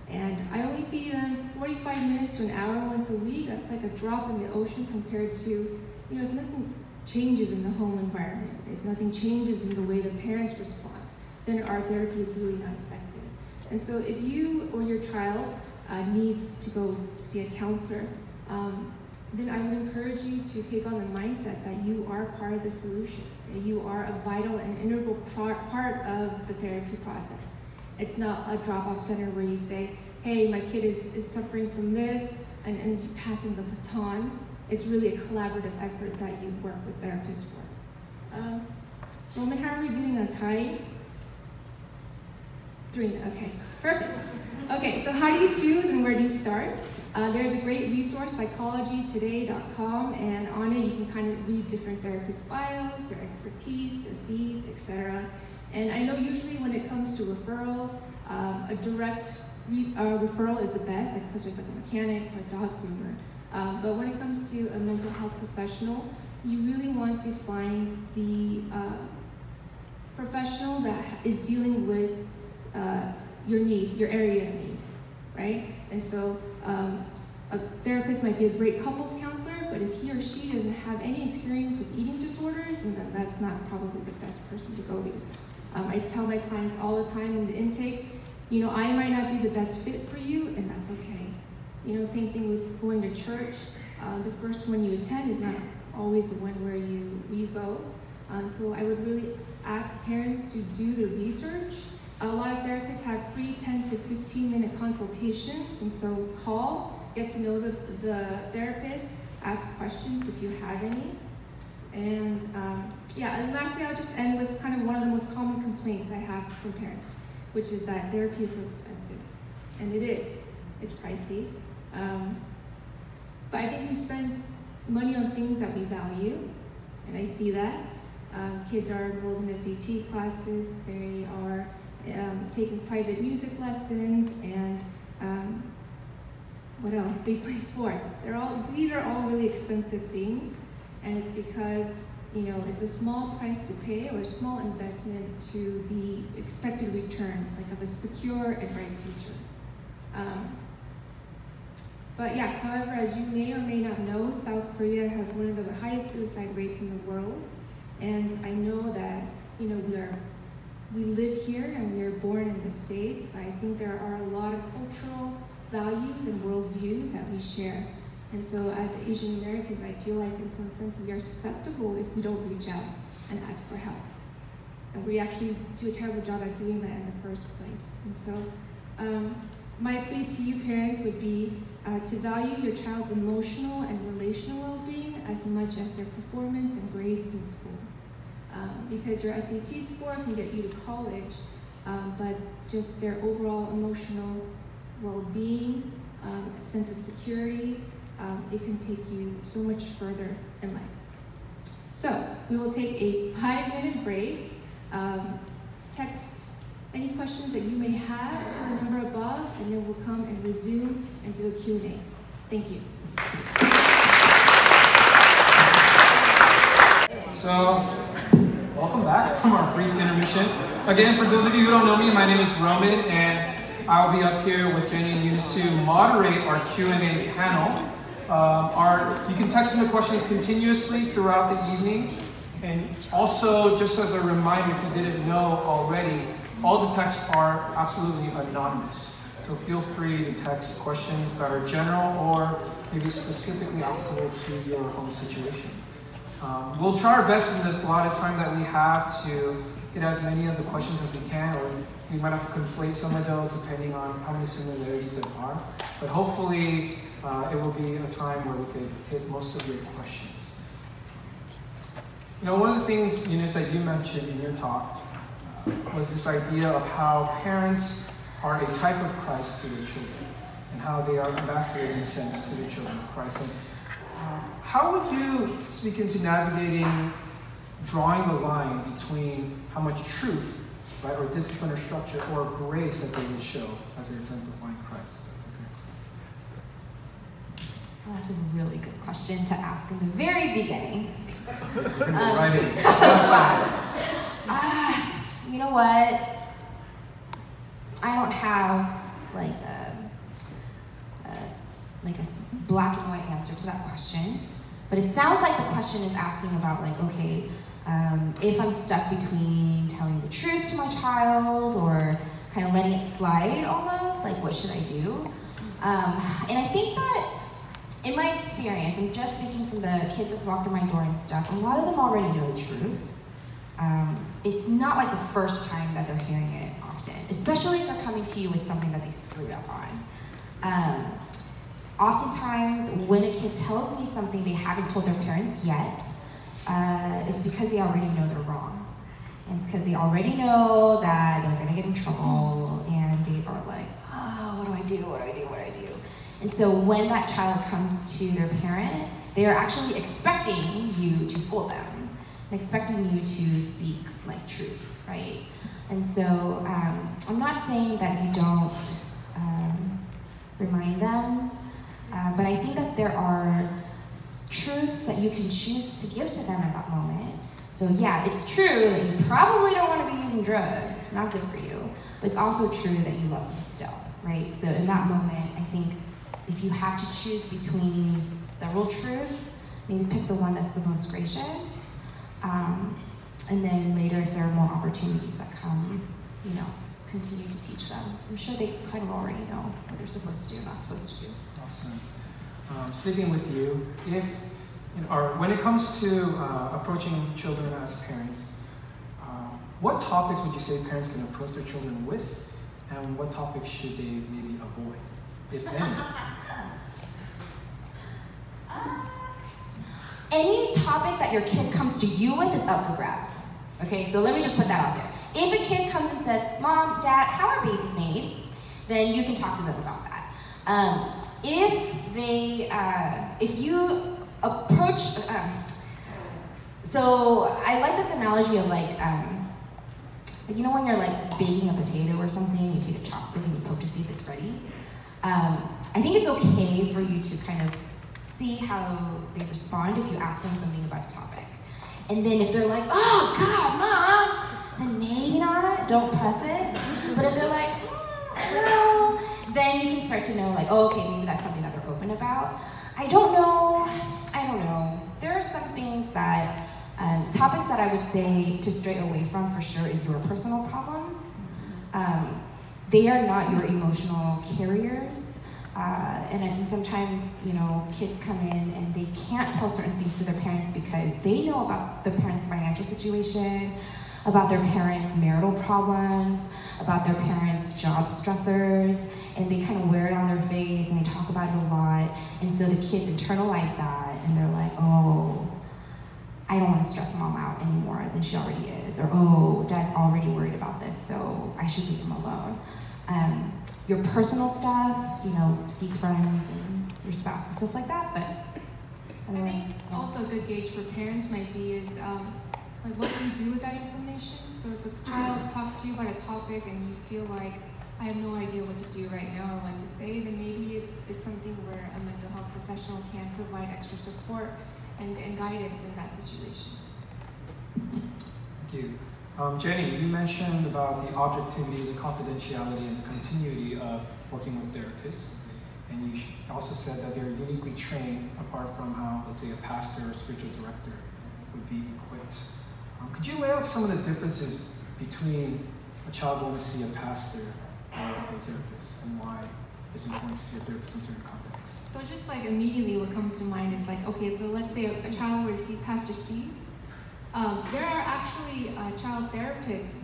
And I only see them 45 minutes to an hour once a week. That's like a drop in the ocean compared to, if nothing changes in the home environment, if nothing changes in the way the parents respond, then our therapy is really not effective. And so if you or your child needs to go see a counselor, then I would encourage you to take on the mindset that you are part of the solution. That you are a vital and integral part of the therapy process. It's not a drop-off center where you say, hey, my kid is suffering from this, and you're passing the baton. It's really a collaborative effort that you work with therapists for. Roman, how are we doing on time? 3 minutes, okay, perfect. Okay, so how do you choose and where do you start? There's a great resource, psychologytoday.com, and on it you can kind of read different therapist bios, their expertise, their fees, etc. And I know usually when it comes to referrals, a direct referral is the best, such as a mechanic or a dog groomer. But when it comes to a mental health professional, you really want to find the professional that is dealing with your need, your area of need, right? And so a therapist might be a great couples counselor, but if he or she doesn't have any experience with eating disorders, then that's not probably the best person to go to. I tell my clients all the time in the intake, I might not be the best fit for you, and that's okay. Same thing with going to church. The first one you attend is not always the one where you go. So I would really ask parents to do the research. A lot of therapists have free 10 to 15-minute consultations, and so call, get to know the therapist, ask questions if you have any. And and lastly, I'll just end with kind of one of the most common complaints I have from parents, which is that therapy is so expensive. And it is. It's pricey. But I think we spend money on things that we value, and I see that. Kids are enrolled in SAT classes, they are taking private music lessons, and what else? They play sports. These are all really expensive things, and it's because it's a small price to pay or a small investment to the expected returns, of a secure and bright future. However, as you may or may not know, South Korea has one of the highest suicide rates in the world, and I know that we live here and we are born in the States, but I think there are a lot of cultural values and worldviews that we share. And so as Asian Americans, I feel like in some sense we are susceptible if we don't reach out and ask for help. And we actually do a terrible job at doing that in the first place. And so my plea to you parents would be to value your child's emotional and relational well-being as much as their performance and grades in school. Because your SAT score can get you to college, but just their overall emotional well-being, sense of security, it can take you so much further in life. So we will take a 5-minute break. Text any questions that you may have to the number above, and then we'll come and resume and do a Q&A. Thank you. So, welcome back from our brief intermission. Again, for those of you who don't know me, my name is Roman, and I'll be up here with Jenny and Eunice to moderate our Q&A panel. You can text in the questions continuously throughout the evening. And also, just as a reminder, if you didn't know already, all the texts are absolutely anonymous. So feel free to text questions that are general or maybe specifically applicable to your home situation. We'll try our best in the allotted time that we have to get as many of the questions as we can, or we might have to conflate some of those depending on how many similarities there are. But hopefully, it will be a time where we could hit most of your questions. You know, one of the things, Eunice, that you mentioned in your talk was this idea of how parents are a type of Christ to their children, and how they are ambassadors, in a sense, to the children of Christ. And how would you speak into navigating, drawing the line between how much truth, right, or discipline or structure or grace that they would show as they're exemplifying Christ? Well, that's a really good question to ask in the very beginning. Right in. You know what? I don't have like a black and white answer to that question, but it sounds like the question is asking about like, okay, if I'm stuck between telling the truth to my child or kind of letting it slide almost, like what should I do? And I think that in my experience, I'm just speaking from the kids that's walked through my door and stuff, a lot of them already know the truth. It's not like the first time that they're hearing it often, especially if they're coming to you with something that they screwed up on. Oftentimes, when a kid tells me something they haven't told their parents yet, it's because they already know they're wrong. And it's because they already know that they're gonna get in trouble, and they are like, oh, what do I do, what do I do, what do I do? And so when that child comes to their parent, they are actually expecting you to scold them, and expecting you to speak like truth, right? And so I'm not saying that you don't remind them, but I think that there are truths that you can choose to give to them at that moment. So yeah, it's true that you probably don't want to be using drugs. It's not good for you. But it's also true that you love them still, right? So in that moment, I think if you have to choose between several truths, maybe pick the one that's the most gracious. And then later, if there are more opportunities that come, you know, continue to teach them. I'm sure they kind of already know what they're supposed to do and not supposed to do. Awesome. Sticking with you, when it comes to approaching children as parents, what topics would you say parents can approach their children with, and what topics should they maybe avoid, if any? Any topic that your kid comes to you with is up for grabs. Okay, so let me just put that out there. If a kid comes and says, Mom, Dad, how are babies made? Then you can talk to them about that. If you approach, so I like this analogy of like you know when you're like baking a potato or something, you take a chopstick and you poke to see if it's ready. I think it's okay for you to kind of see how they respond if you ask them something about a topic. And then if they're like, oh God, Mom, then maybe not, don't press it. But if they're like, well, then you can start to know like, oh, okay, maybe that's something that they're open about. I don't know. There are some things that, topics that I would say to stray away from for sure is your personal problems. They are not your emotional carriers. And sometimes, you know, kids come in and they can't tell certain things to their parents because they know about the parents' financial situation, about their parents' marital problems, about their parents' job stressors, and they kind of wear it on their face and they talk about it a lot. And so the kids internalize that and they're like, oh, I don't want to stress Mom out any more than she already is. Or, oh, Dad's already worried about this, so I should leave him alone. Your personal stuff, you know, seek friends and your spouse and stuff like that, but I think also a good gauge for parents might be is like what do you do with that information? So if a child talks to you about a topic and you feel like, I have no idea what to do right now or what to say, then maybe it's something where a mental health professional can provide extra support and guidance in that situation. Thank you. Jenny, you mentioned about the objectivity, the confidentiality, and the continuity of working with therapists. And you also said that they're uniquely trained, apart from how, let's say, a pastor or spiritual director would be equipped. Could you lay out some of the differences between a child going to see a pastor or a therapist, and why it's important to see a therapist in certain contexts? So just like immediately what comes to mind is like, okay, so let's say a child were to see Pastor Steve. There are actually child therapists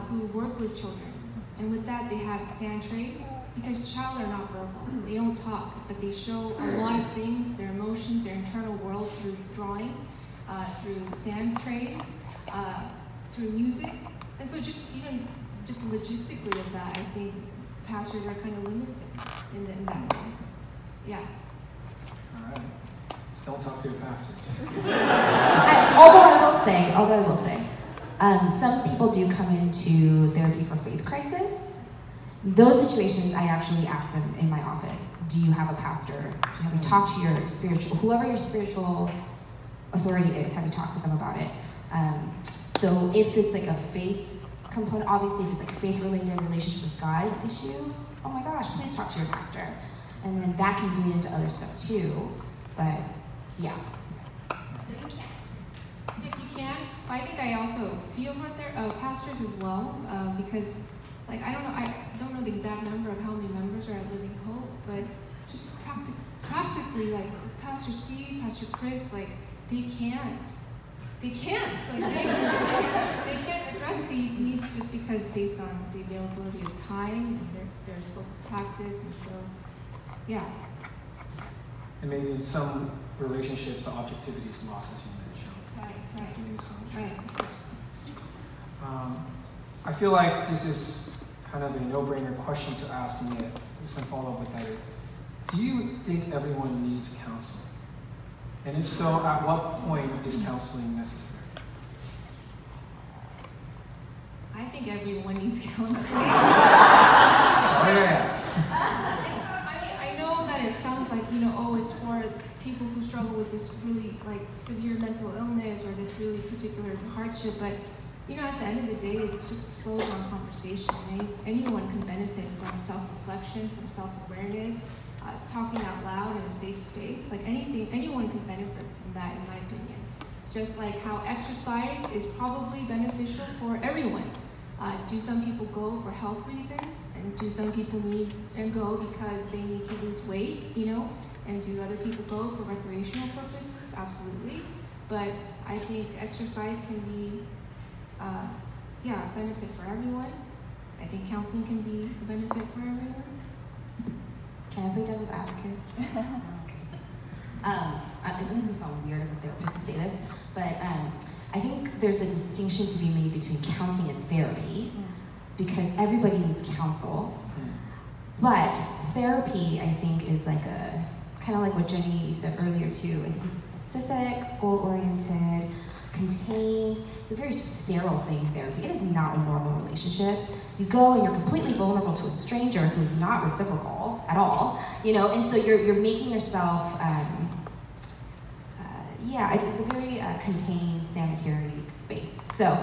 who work with children. And with that, they have sand trays, because children are not verbal. They don't talk, but they show a lot of things, their emotions, their internal world through drawing, through sand trays, through music. And so just logistically of that, I think pastors are kind of limited in that way. Yeah. All right. Just don't talk to your pastors. Although I will say, some people do come into therapy for faith crisis. Those situations, I actually ask them in my office, do you have a pastor? Have you talked to your whoever your spiritual authority is, have you talked to them about it? So if it's like a faith component, obviously if it's like a faith-related relationship with God issue, oh my gosh, please talk to your pastor. And then that can bleed into other stuff too, but yeah. So you can. Yes, you can. I think I also feel for pastors as well, because like I don't know the exact number of how many members are at Living Hope, but just practically like Pastor Steve, Pastor Chris, like they can't they can't address these needs just because based on the availability of time and their scope of practice, and so yeah. And maybe in some relationships the objectivity is lost, as you mentioned. Right, of course. I feel like this is kind of a no-brainer question to ask, and yet some follow-up with that is, do you think everyone needs counseling? And if so, at what point is counseling necessary? I think everyone needs counseling. Sorry I asked. I know that it sounds like, it's for people who struggle with this really like severe mental illness or this really particular hardship, but at the end of the day, it's just a slow down conversation. Anyone can benefit from self-reflection, from self-awareness, talking out loud in a safe space. Like anyone can benefit from that, in my opinion. Just like how exercise is probably beneficial for everyone. Do some people go for health reasons, and do some people need and go because they need to lose weight, and do other people go for recreational purposes? Absolutely. But I think exercise can be a benefit for everyone. I think counseling can be a benefit for everyone. Can I play devil's advocate? It makes me sound weird as a therapist to say this, but I think there's a distinction to be made between counseling and therapy, because everybody needs counsel. But therapy, I think, is like kind of like what Jenny said earlier too. I think it's a specific, goal-oriented, contained. It's a very sterile thing, therapy. It is not a normal relationship. You go and you're completely vulnerable to a stranger who is not reciprocal at all, and so you're making yourself, it's a very contained, sanitary space. So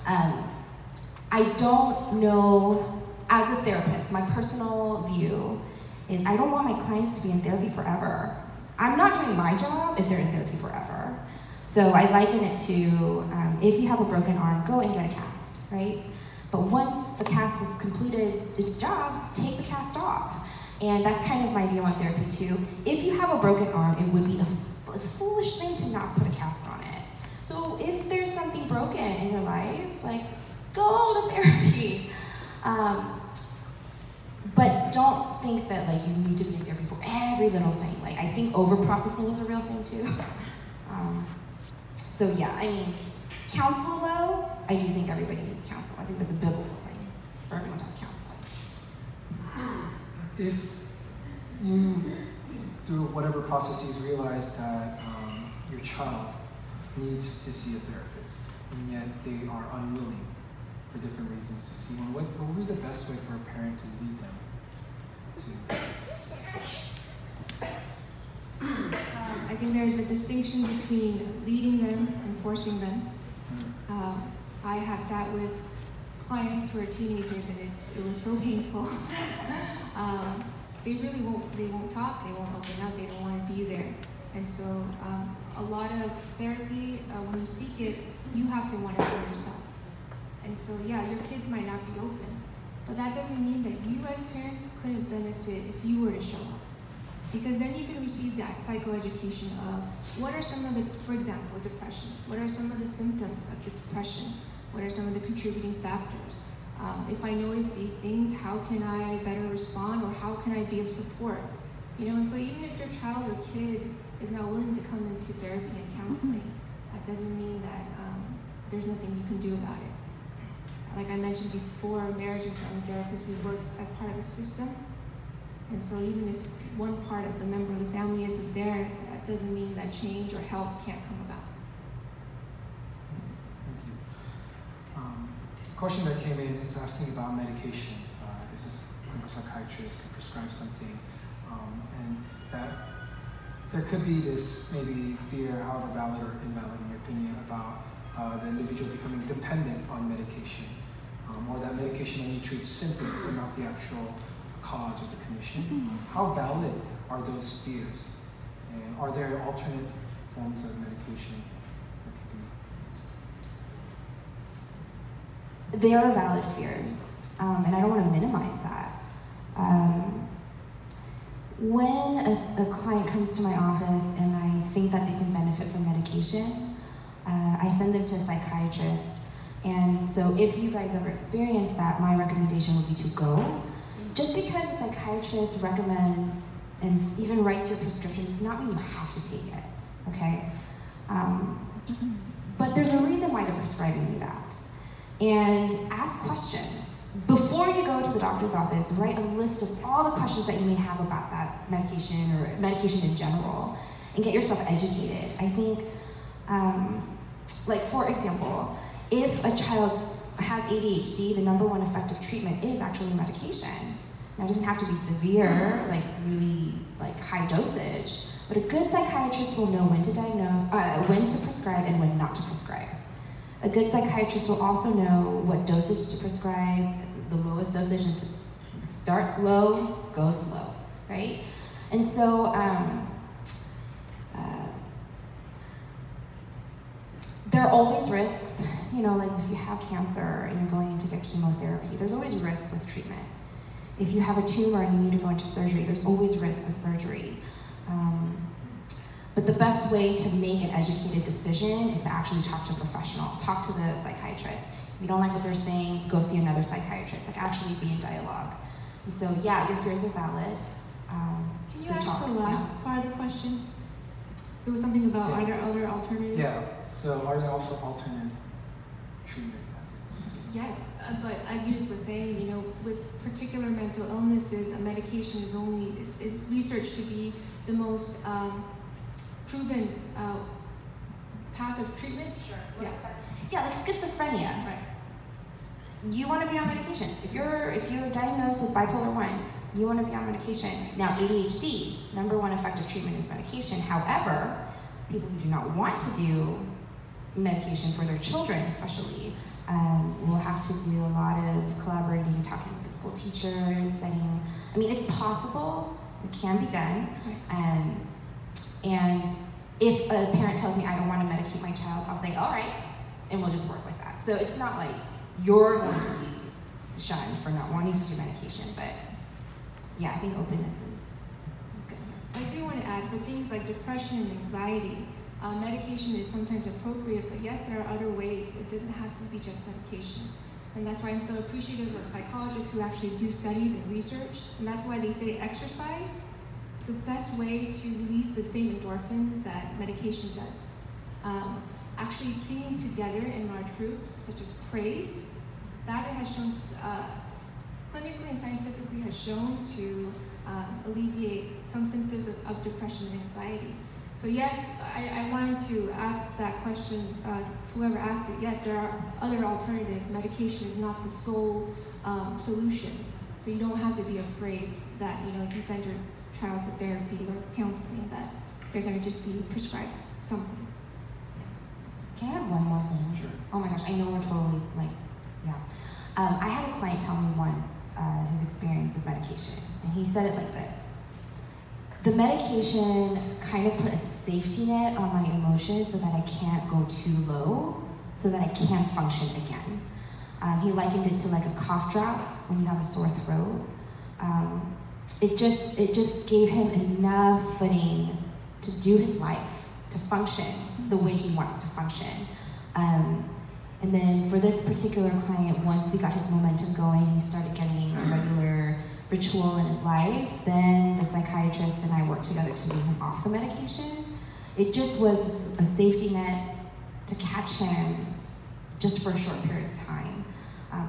I don't know, as a therapist, my personal view is I don't want my clients to be in therapy forever. I'm not doing my job if they're in therapy forever. So I liken it to, if you have a broken arm, go and get a cast, right? But once the cast has completed its job, take the cast off. And that's kind of my view on therapy too. If you have a broken arm, it would be a foolish thing to not put a cast on it. So if there's something broken in your life, like, go to therapy. But don't think that you need to be in therapy for every little thing. I think over-processing is a real thing too. So yeah, counsel though, I do think everybody needs counsel. I think that's a biblical thing for everyone to have counseling. If you, through whatever processes, realize that your child needs to see a therapist, and yet they are unwilling for different reasons to see one. What would be the best way for a parent to lead them to? I think there's a distinction between leading them and forcing them. I have sat with clients who are teenagers, and it was so painful. They really won't talk, they won't open up, they don't want to be there. And so a lot of therapy, when you seek it, you have to want it for yourself. And so yeah, your kids might not be open, but that doesn't mean that you as parents couldn't benefit if you were to show up. Because then you can receive that psychoeducation of what are some of the, for example, depression. What are some of the symptoms of depression? What are some of the contributing factors? If I notice these things, how can I better respond, or how can I be of support? You know, and so even if your child or kid is not willing to come into therapy and counseling, that doesn't mean that there's nothing you can do about it. Like I mentioned before, marriage and family therapists, we work as part of a system. And so even if one part of the member of the family isn't there, that doesn't mean that change or help can't come about. Thank you. A question that came in is asking about medication. Is this clinical psychiatrist can prescribe something? And that there could be this maybe fear, however valid or invalid in your opinion, about the individual becoming dependent on medication, or that medication only treats symptoms but not the actual cause or the condition. How valid are those fears? And are there alternate forms of medication that could be used? There are valid fears, and I don't want to minimize that. When a client comes to my office and I think that they can benefit from medication, I send them to a psychiatrist. And so if you guys ever experience that, my recommendation would be to go. Just because a psychiatrist recommends and even writes your prescription does not mean you have to take it, okay? But there's a reason why they're prescribing you that. And ask questions. Before you go to the doctor's office, write a list of all the questions that you may have about that medication or medication in general, and get yourself educated. I think, like for example, if a child has ADHD, the #1 effective treatment is actually medication. Now, it doesn't have to be severe, like really like high dosage, but a good psychiatrist will know when to diagnose, when to prescribe and when not to prescribe. A good psychiatrist will also know what dosage to prescribe, the lowest dosage, and to start low, go slow, right? And so, there are always risks, you know, like if you have cancer and you're going to get chemotherapy, there's always risk with treatment. If you have a tumor and you need to go into surgery, there's always risk with surgery. But the best way to make an educated decision is to actually talk to a professional, talk to the psychiatrist. If you don't like what they're saying, go see another psychiatrist, like actually be in dialogue. And so, yeah, your fears are valid. Can you ask the last part of the question? It was something about, are there other alternatives? Yeah, so are there also alternate treatment methods? Yes, but as you just was saying, you know, with particular mental illnesses, a medication is researched to be the most proven path of treatment. Sure. Yeah, like schizophrenia. Right. You want to be on medication. If you're diagnosed with bipolar 1, you want to be on medication. Now, ADHD, #1 effective treatment is medication. However, people who do not want to do medication for their children, especially, will have to do a lot of collaborating, talking with the school teachers, setting. I mean, it's possible. It can be done. And if a parent tells me I don't want to medicate my child, I'll say, all right, and we'll just work with that. So it's not like you're going to be shunned for not wanting to do medication, but yeah, I think openness is good. I do want to add, for things like depression and anxiety, medication is sometimes appropriate, but yes, there are other ways. It doesn't have to be just medication. And that's why I'm so appreciative of psychologists who actually do studies and research, and that's why they say exercise is the best way to release the same endorphins that medication does. Actually singing together in large groups, such as praise, that has shown, clinically and scientifically has shown to alleviate some symptoms of depression and anxiety. So yes, I wanted to ask that question, whoever asked it. Yes, there are other alternatives. Medication is not the sole solution. So you don't have to be afraid that, if you send your child to therapy or counseling, that they're going to just be prescribed something. Can I add one more thing? Sure. Oh my gosh, I know we're totally yeah. I had a client tell me once his experience of medication, and he said it like this. The medication kind of put a safety net on my emotions so that I can't go too low, so that I can function again. He likened it to like a cough drop when you have a sore throat. It just gave him enough footing to do his life, to function the way he wants to function. And then for this particular client, once we got his momentum going, he started getting a regular ritual in his life, then the psychiatrist and I worked together to wean him off the medication. It just was a safety net to catch him just for a short period of time.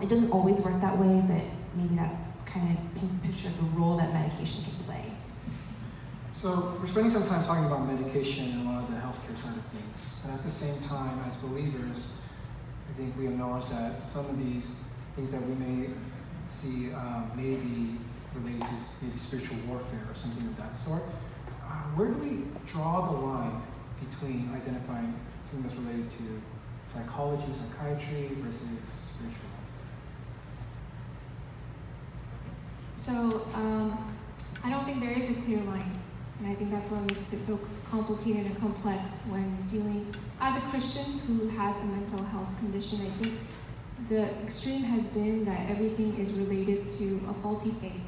It doesn't always work that way, but maybe that kind of paints a picture of the role that medication can play. So we're spending some time talking about medication and a lot of the healthcare side of things. And at the same time, as believers, I think we acknowledge that some of these things that we may see may be related to maybe spiritual warfare or something of that sort. Where do we draw the line between identifying something that's related to psychology, psychiatry versus spiritual warfare? So I don't think there is a clear line. And I think that's what makes it so complicated and complex when dealing, as a Christian who has a mental health condition. I think the extreme has been that everything is related to a faulty faith.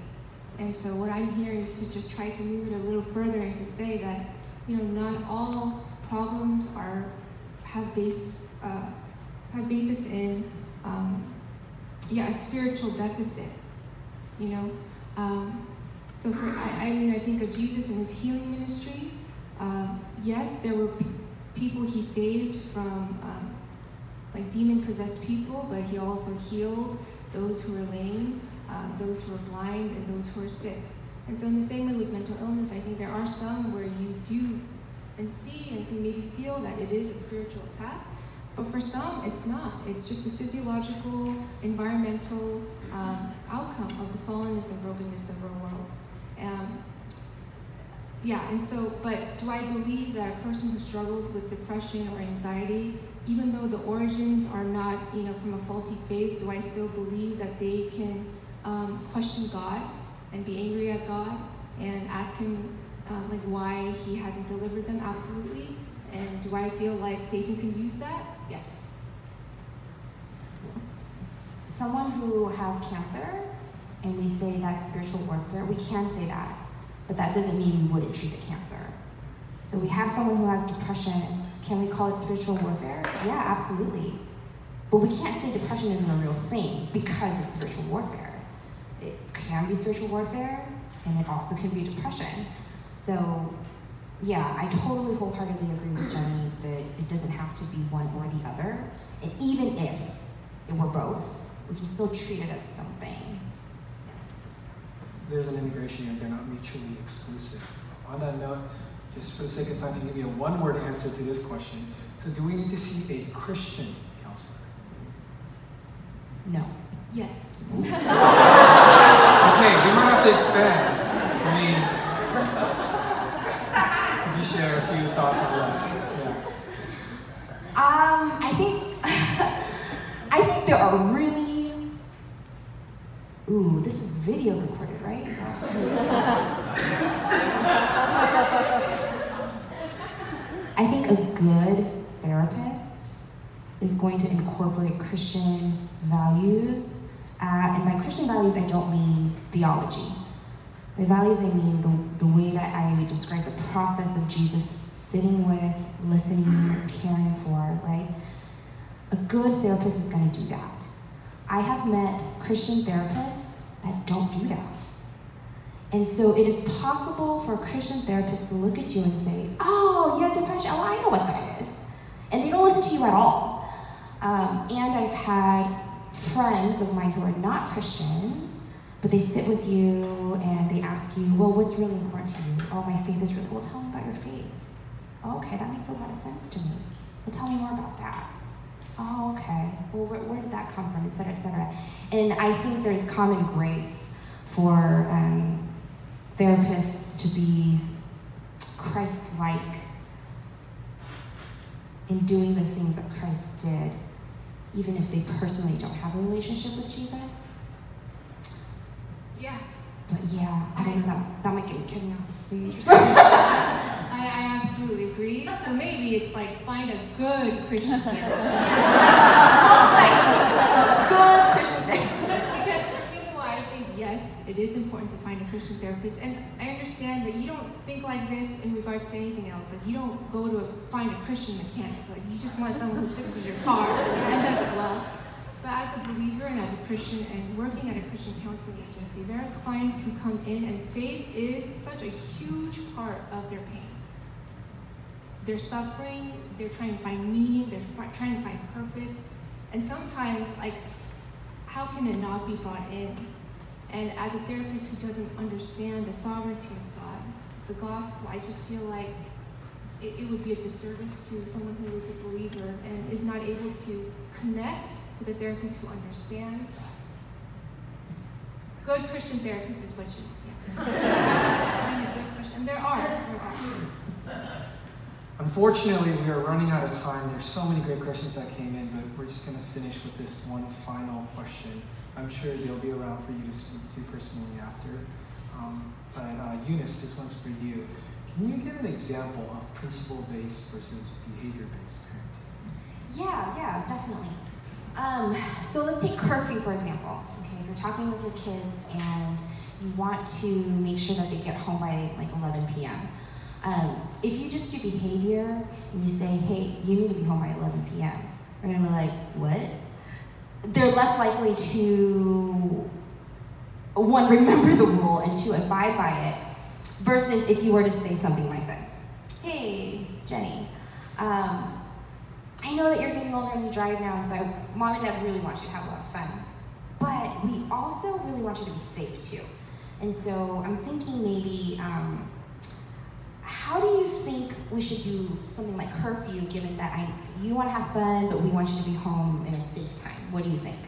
And so what I'm here is to just try to move it a little further and to say that, not all problems have basis in a spiritual deficit, So I think of Jesus and his healing ministries. Yes, there were people he saved from demon-possessed people, but he also healed those who were lame, those who were blind, and those who were sick. And so in the same way with mental illness, I think there are some where you do and see and can maybe feel that it is a spiritual attack, but for some it's not. It's just a physiological, environmental outcome of the fallenness and brokenness of our world. But do I believe that a person who struggles with depression or anxiety, even though the origins are not, from a faulty faith, do I still believe that they can question God and be angry at God and ask him why he hasn't delivered them? Absolutely. And do I feel like Satan can use that? Yes. Someone who has cancer, and we say that's spiritual warfare, we can say that, but that doesn't mean we wouldn't treat the cancer. So we have someone who has depression, can we call it spiritual warfare? Yeah, absolutely. But we can't say depression isn't a real thing because it's spiritual warfare. It can be spiritual warfare, and it also can be depression. So yeah, I totally wholeheartedly agree with Jenny that it doesn't have to be one or the other. And even if it were both, we can still treat it as something. There's an integration here, they're not mutually exclusive. On that note, just for the sake of time, can you give me a one-word answer to this question? So do we need to see a Christian counselor? No. Yes. Okay, we might have to expand. Could you share a few thoughts on that? Yeah. I think there are really, this is video recorded, right? I think a good therapist is going to incorporate Christian values. And by Christian values, I don't mean theology. By values, I mean the way that I describe the process of Jesus sitting with, listening, caring for, right? A good therapist is going to do that. I have met Christian therapists that don't do that. And so it is possible for a Christian therapist to look at you and say, oh, you have depression, oh, I know what that is. And they don't listen to you at all. And I've had friends of mine who are not Christian, but they sit with you and they ask you, well, what's really important to you? Oh, my faith is really, well, tell me about your faith. okay, that makes a lot of sense to me. Well, tell me more about that. Oh, okay. Well, where did that come from, et cetera, et cetera. And I think there's common grace for therapists to be Christ-like in doing the things that Christ did, even if they personally don't have a relationship with Jesus. Yeah. But yeah, I don't know, that might get me kicked off the stage or something. I absolutely agree. So maybe it's like find a good Christian therapist. Most likely, good Christian therapist. Because the reason why I think yes, it is important to find a Christian therapist, and I understand that you don't think like this in regards to anything else. Like you don't go to find a Christian mechanic. Like you just want someone who fixes your car and does it well. But as a believer and as a Christian and working at a Christian counseling agency, there are clients who come in and faith is such a huge part of their pain. They're suffering, they're trying to find meaning, they're trying to find purpose. And sometimes, like, how can it not be brought in? And as a therapist who doesn't understand the sovereignty of God, the gospel, I just feel like it would be a disservice to someone who is a believer and is not able to connect with a therapist who understands. Good Christian therapist is what you want. Yeah. Find a good Christian. There are. Unfortunately, we are running out of time. There's so many great questions that came in, but we're just going to finish with this one final question. I'm sure they'll be around for you to speak to personally after. But Eunice, this one's for you. Can you give an example of principle-based versus behavior-based parenting? Yeah, definitely. So let's take curfew, for example. Okay, if you're talking with your kids and you want to make sure that they get home by like 11 p.m. If you just do behavior and you say, hey, you need to be home by 11 p.m., they're gonna be like, what? They're less likely to, one, remember the rule, and two, abide by it, versus if you were to say something like this. Hey, Jenny, I know that you're getting older and you drive now, and so Mom and Dad really want you to have a lot of fun. But we also really want you to be safe too. And so I'm thinking maybe, how do you think we should do something like curfew, given that you want to have fun, but we want you to be home in a safe time? What do you think?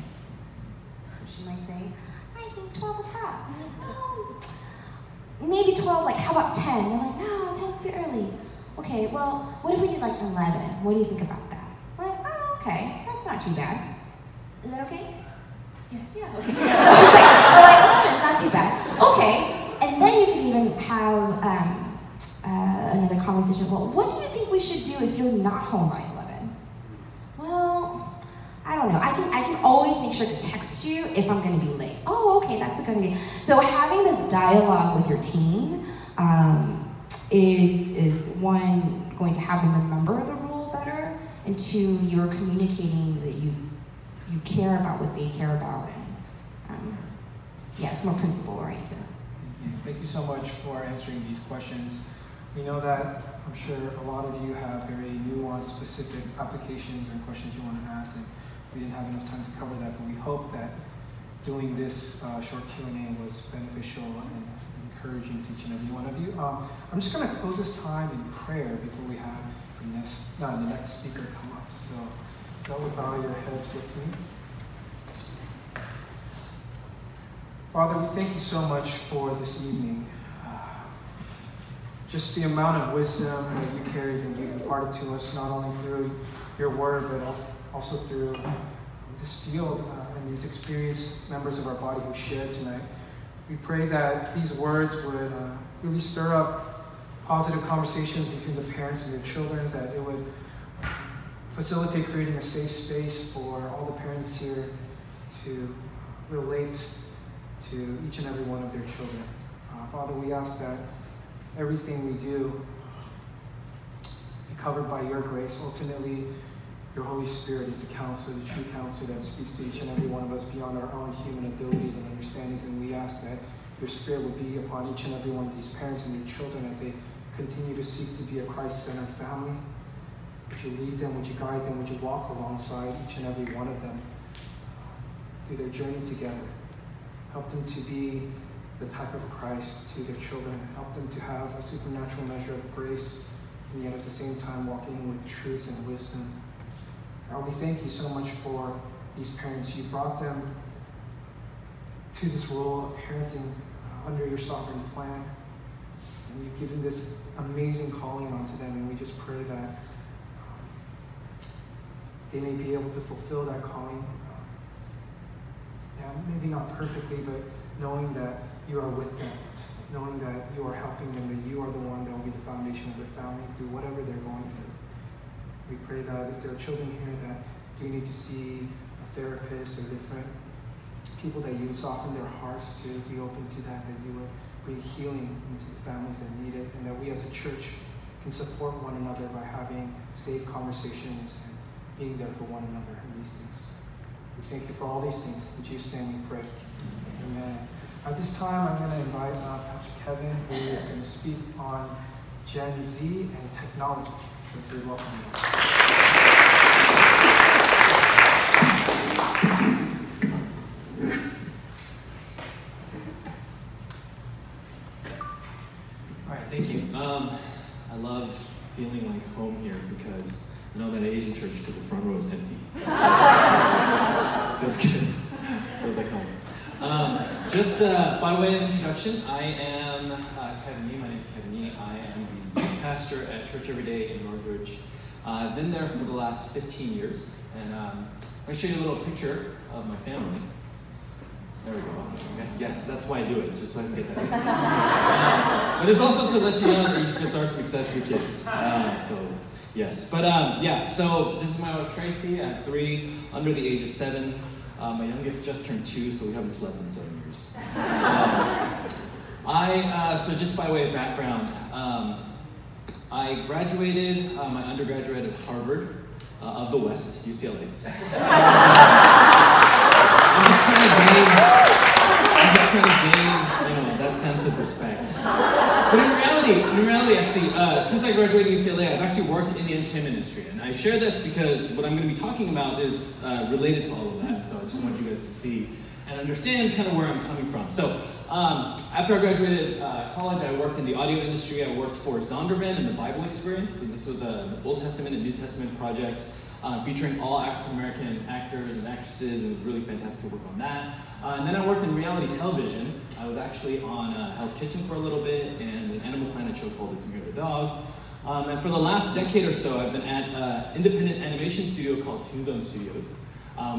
She might say, I think 12 o'clock. Oh, maybe 12, like how about 10? You're like, no, 10's too early. Okay, well, what if we did like 11? What do you think about that? Like, oh, okay, that's not too bad. Is that okay? Yes. Yeah, okay. So like 11 is not too bad. Okay, and then you can even have another conversation. Well, what do you think we should do if you're not home by 11? Well, I don't know. I can always make sure to text you if I'm going to be late. Oh, okay, that's a good idea. So having this dialogue with your teen is one, going to have them remember the rule better, and two, you're communicating that you care about what they care about, and yeah, it's more principle oriented. Thank you so much for answering these questions. We know that I'm sure a lot of you have very nuanced, specific applications or questions you want to ask, and we didn't have enough time to cover that, but we hope that doing this short Q&A was beneficial and encouraging to each and every one of you. I'm just going to close this time in prayer before we have the next speaker come up. So y'all would bow your heads with me. Father, we thank you so much for this evening. Just the amount of wisdom that you carried and you've imparted to us, not only through your word, but also through this field and these experienced members of our body who shared tonight. We pray that these words would really stir up positive conversations between the parents and their children, that it would facilitate creating a safe space for all the parents here to relate to each and every one of their children. Father, we ask that everything we do be covered by your grace. Ultimately, your Holy Spirit is the counselor, the true counselor that speaks to each and every one of us beyond our own human abilities and understandings. And we ask that your Spirit would be upon each and every one of these parents and their children as they continue to seek to be a Christ-centered family. Would you lead them? Would you guide them? Would you walk alongside each and every one of them through their journey together? Help them to be the type of Christ to their children. Help them to have a supernatural measure of grace and yet at the same time walking with truth and wisdom. God, we thank you so much for these parents. You brought them to this role of parenting under your sovereign plan, and you've given this amazing calling onto them, and we just pray that they may be able to fulfill that calling. Maybe not perfectly, but knowing that you are with them, knowing that you are helping them, that you are the one that will be the foundation of their family through whatever they're going through. We pray that if there are children here that do need to see a therapist or different people, that you would soften their hearts to be open to that, that you would bring healing into the families that need it, and that we as a church can support one another by having safe conversations and being there for one another in these things. We thank you for all these things. In Jesus' name we pray. Amen. At this time, I'm going to invite Pastor Kevin, who is going to speak on Gen Z and technology. So if you're welcome. All right, thank you. I love feeling like home here because I know that Asian church because the front row is empty. Feels good. Feels like home. Just by way of introduction, I am Kevin Yee. My name is Kevin Yee. I am the youth pastor at Church Every Day in Northridge. I've been there for the last 15 years, and I'm going to show you a little picture of my family. There we go. Okay. Yes, that's why I do it, just so I can get that. But it's also to let you know that you should start to accept your kids. So yes, but yeah. So this is my wife Tracy. I have 3 under the age of 7. My youngest just turned 2, so we haven't slept in 7 years. So just by way of background, I graduated my undergraduate at Harvard of the West, UCLA. I'm just trying to gain, that sense of respect. But in reality, actually, since I graduated UCLA, I've actually worked in the entertainment industry. And I share this because what I'm going to be talking about is related to all of that. So I just want you guys to see and understand kind of where I'm coming from. So after I graduated college, I worked in the audio industry. I worked for Zondervan and the Bible Experience. So this was an Old Testament and New Testament project featuring all African-American actors and actresses. It was really fantastic to work on that. And then I worked in reality television. I was actually on Hell's Kitchen for a little bit and an Animal Planet show called It's Me or the Dog. And for the last decade or so, I've been at an independent animation studio called Toon Zone Studios.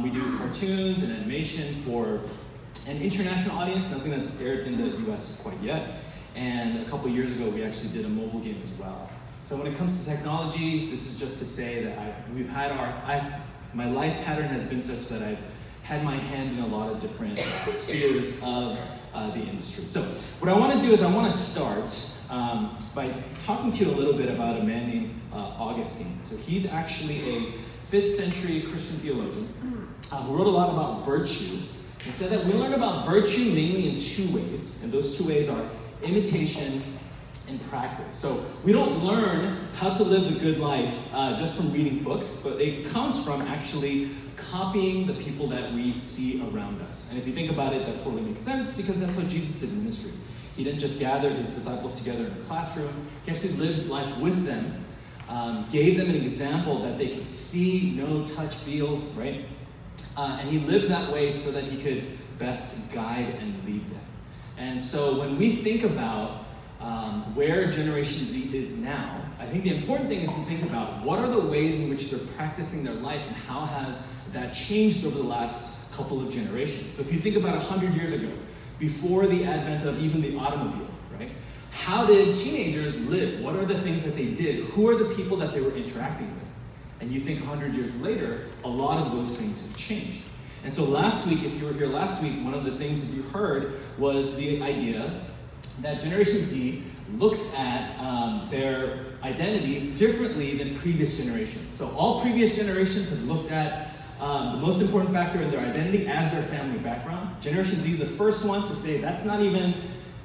We do cartoons and animation for an international audience, nothing that's aired in the US quite yet. And a couple years ago, we actually did a mobile game as well. So when it comes to technology, this is just to say that my life pattern has been such that I've had my hand in a lot of different spheres of the industry. So what I want to do is I want to start by talking to you a little bit about a man named Augustine. So he's actually a 5th century Christian theologian who wrote a lot about virtue and said that we learn about virtue mainly in 2 ways, and those 2 ways are imitation and practice. So we don't learn how to live the good life just from reading books, but it comes from actually copying the people that we see around us. And if you think about it, that totally makes sense because that's what Jesus did in ministry. He didn't just gather his disciples together in a classroom. He actually lived life with them, gave them an example that they could see, know, touch, feel, right? And he lived that way so that he could best guide and lead them. And so when we think about where Generation Z is now, I think the important thing is to think about what are the ways in which they're practicing their life and how has that changed over the last couple of generations. So if you think about 100 years ago, before the advent of even the automobile, right? How did teenagers live? What are the things that they did? Who are the people that they were interacting with? And you think 100 years later, a lot of those things have changed. And so last week, if you were here last week, one of the things that you heard was the idea that Generation Z looks at their identity differently than previous generations. So all previous generations have looked at the most important factor in their identity as their family background. Generation Z is the first one to say that's not even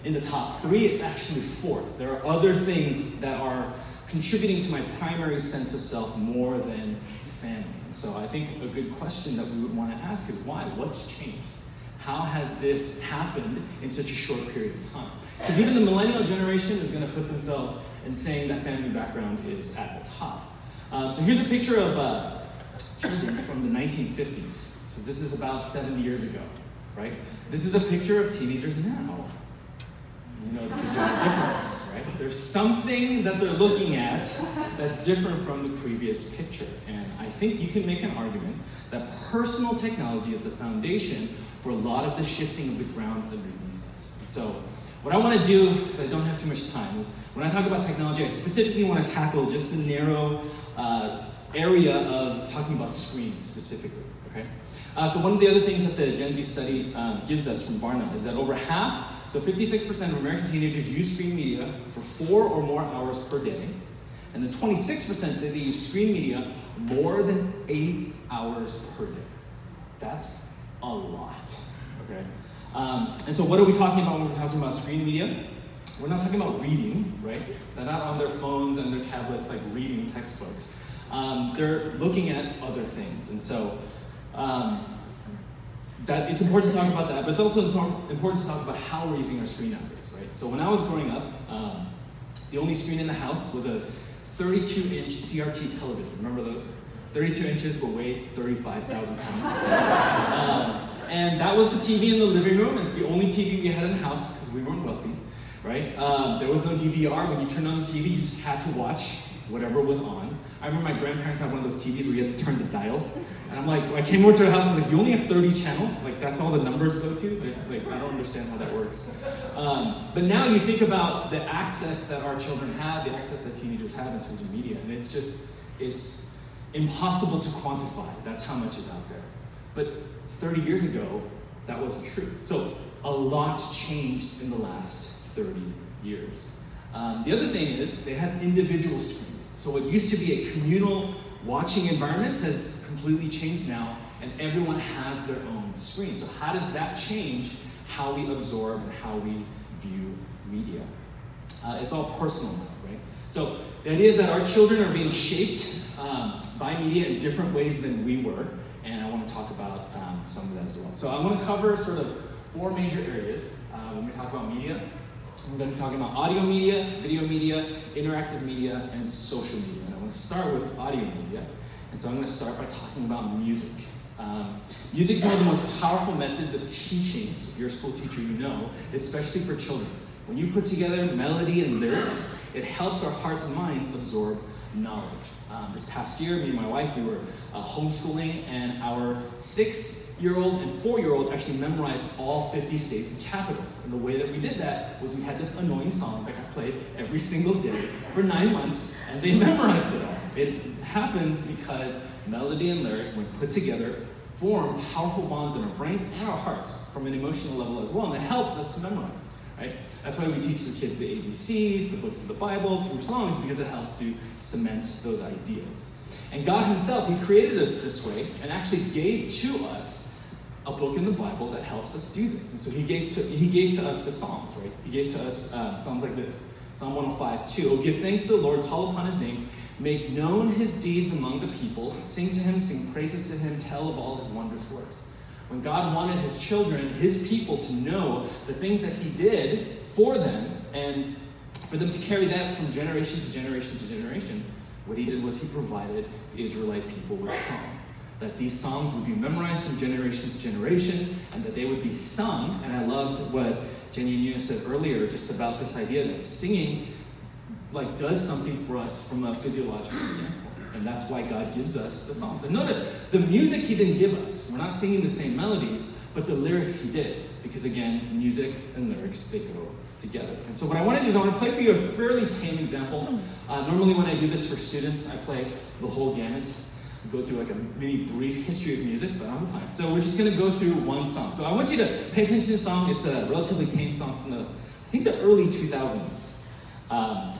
in the top 3, it's actually 4th. There are other things that are contributing to my primary sense of self more than family. And so I think a good question that we would want to ask is why? What's changed? How has this happened in such a short period of time? Because even the millennial generation is going to put themselves and saying that family background is at the top. So here's a picture of children from the 1950s. So this is about 70 years ago, right? This is a picture of teenagers now. You notice a giant difference, right? There's something that they're looking at that's different from the previous picture. And I think you can make an argument that personal technology is the foundation for a lot of the shifting of the ground underneath us. And so what I want to do, because I don't have too much time, is when I talk about technology, I specifically want to tackle just the narrow area of talking about screens specifically, okay? So one of the other things that the Gen Z study gives us from Barna is that over half, so 56% of American teenagers use screen media for 4 or more hours per day, and then 26% say they use screen media more than 8 hours per day. That's a lot, okay? And so what are we talking about when we're talking about screen media? We're not talking about reading, right? They're not on their phones and their tablets like reading textbooks. They're looking at other things, and so it's important to talk about that, but it's also important to talk about how we're using our screen nowadays, right? So when I was growing up, the only screen in the house was a 32-inch CRT television. Remember those? 32 inches but weighed 35,000 pounds. And that was the TV in the living room. It's the only TV we had in the house because we weren't wealthy, right? There was no DVR. When you turned on the TV, you just had to watch whatever was on. I remember my grandparents had one of those TVs where you had to turn the dial. And I'm like, when I came over to the house, I was like, you only have 30 channels? Like, that's all the numbers go to? Like I don't understand how that works. But now you think about the access that our children have, the access that teenagers have in terms of media, and it's impossible to quantify. That's how much is out there. But 30 years ago, that wasn't true. So a lot's changed in the last 30 years. The other thing is they have individual screens. So what used to be a communal watching environment has completely changed now, and everyone has their own screen. So how does that change how we absorb and how we view media? It's all personal now, right? So the idea is that our children are being shaped by media in different ways than we were, and I want to talk about some of that as well. So I want to cover sort of 4 major areas when we talk about media. I'm going to be talking about audio media, video media, interactive media, and social media. And I want to start with audio media. And so I'm going to start by talking about music. Music is one of the most powerful methods of teaching. So if you're a school teacher, you know, especially for children. When you put together melody and lyrics, it helps our hearts and minds absorb knowledge. This past year, me and my wife, we were homeschooling, and our 6-year-old and 4-year-old actually memorized all 50 states and capitals. And the way that we did that was we had this annoying song that got played every single day for 9 months, and they memorized it all. It happens because melody and lyric, when put together, form powerful bonds in our brains and our hearts from an emotional level as well, and it helps us to memorize. Right? That's why we teach the kids the ABCs, the books of the Bible, through songs, because it helps to cement those ideas. And God himself, he created us this way and actually gave to us a book in the Bible that helps us do this. And so he gave to us the Psalms, right? He gave to us Psalms like this. Psalm 105:2. Oh, give thanks to the Lord, call upon his name, make known his deeds among the peoples, sing to him, sing praises to him, tell of all his wondrous works. When God wanted his children, his people, to know the things that he did for them, and for them to carry that from generation to generation to generation, what he did was he provided the Israelite people with song. That these songs would be memorized from generation to generation, and that they would be sung. And I loved what Jenny and Yuna said earlier, just about this idea that singing does something for us from a physiological standpoint. And that's why God gives us the Psalms. And notice, the music he didn't give us. We're not singing the same melodies, but the lyrics he did. Because again, music and lyrics, they go together. And so what I want to do is I want to play for you a fairly tame example. Normally when I do this for students, I play the whole gamut. I go through like a mini brief history of music, but I don't have time. So we're just going to go through one song. So I want you to pay attention to the song. It's a relatively tame song from I think the early 2000s.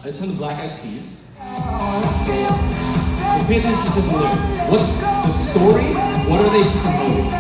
It's from the Black Eyed Peas. So pay attention to the lyrics. What's the story? What are they promoting?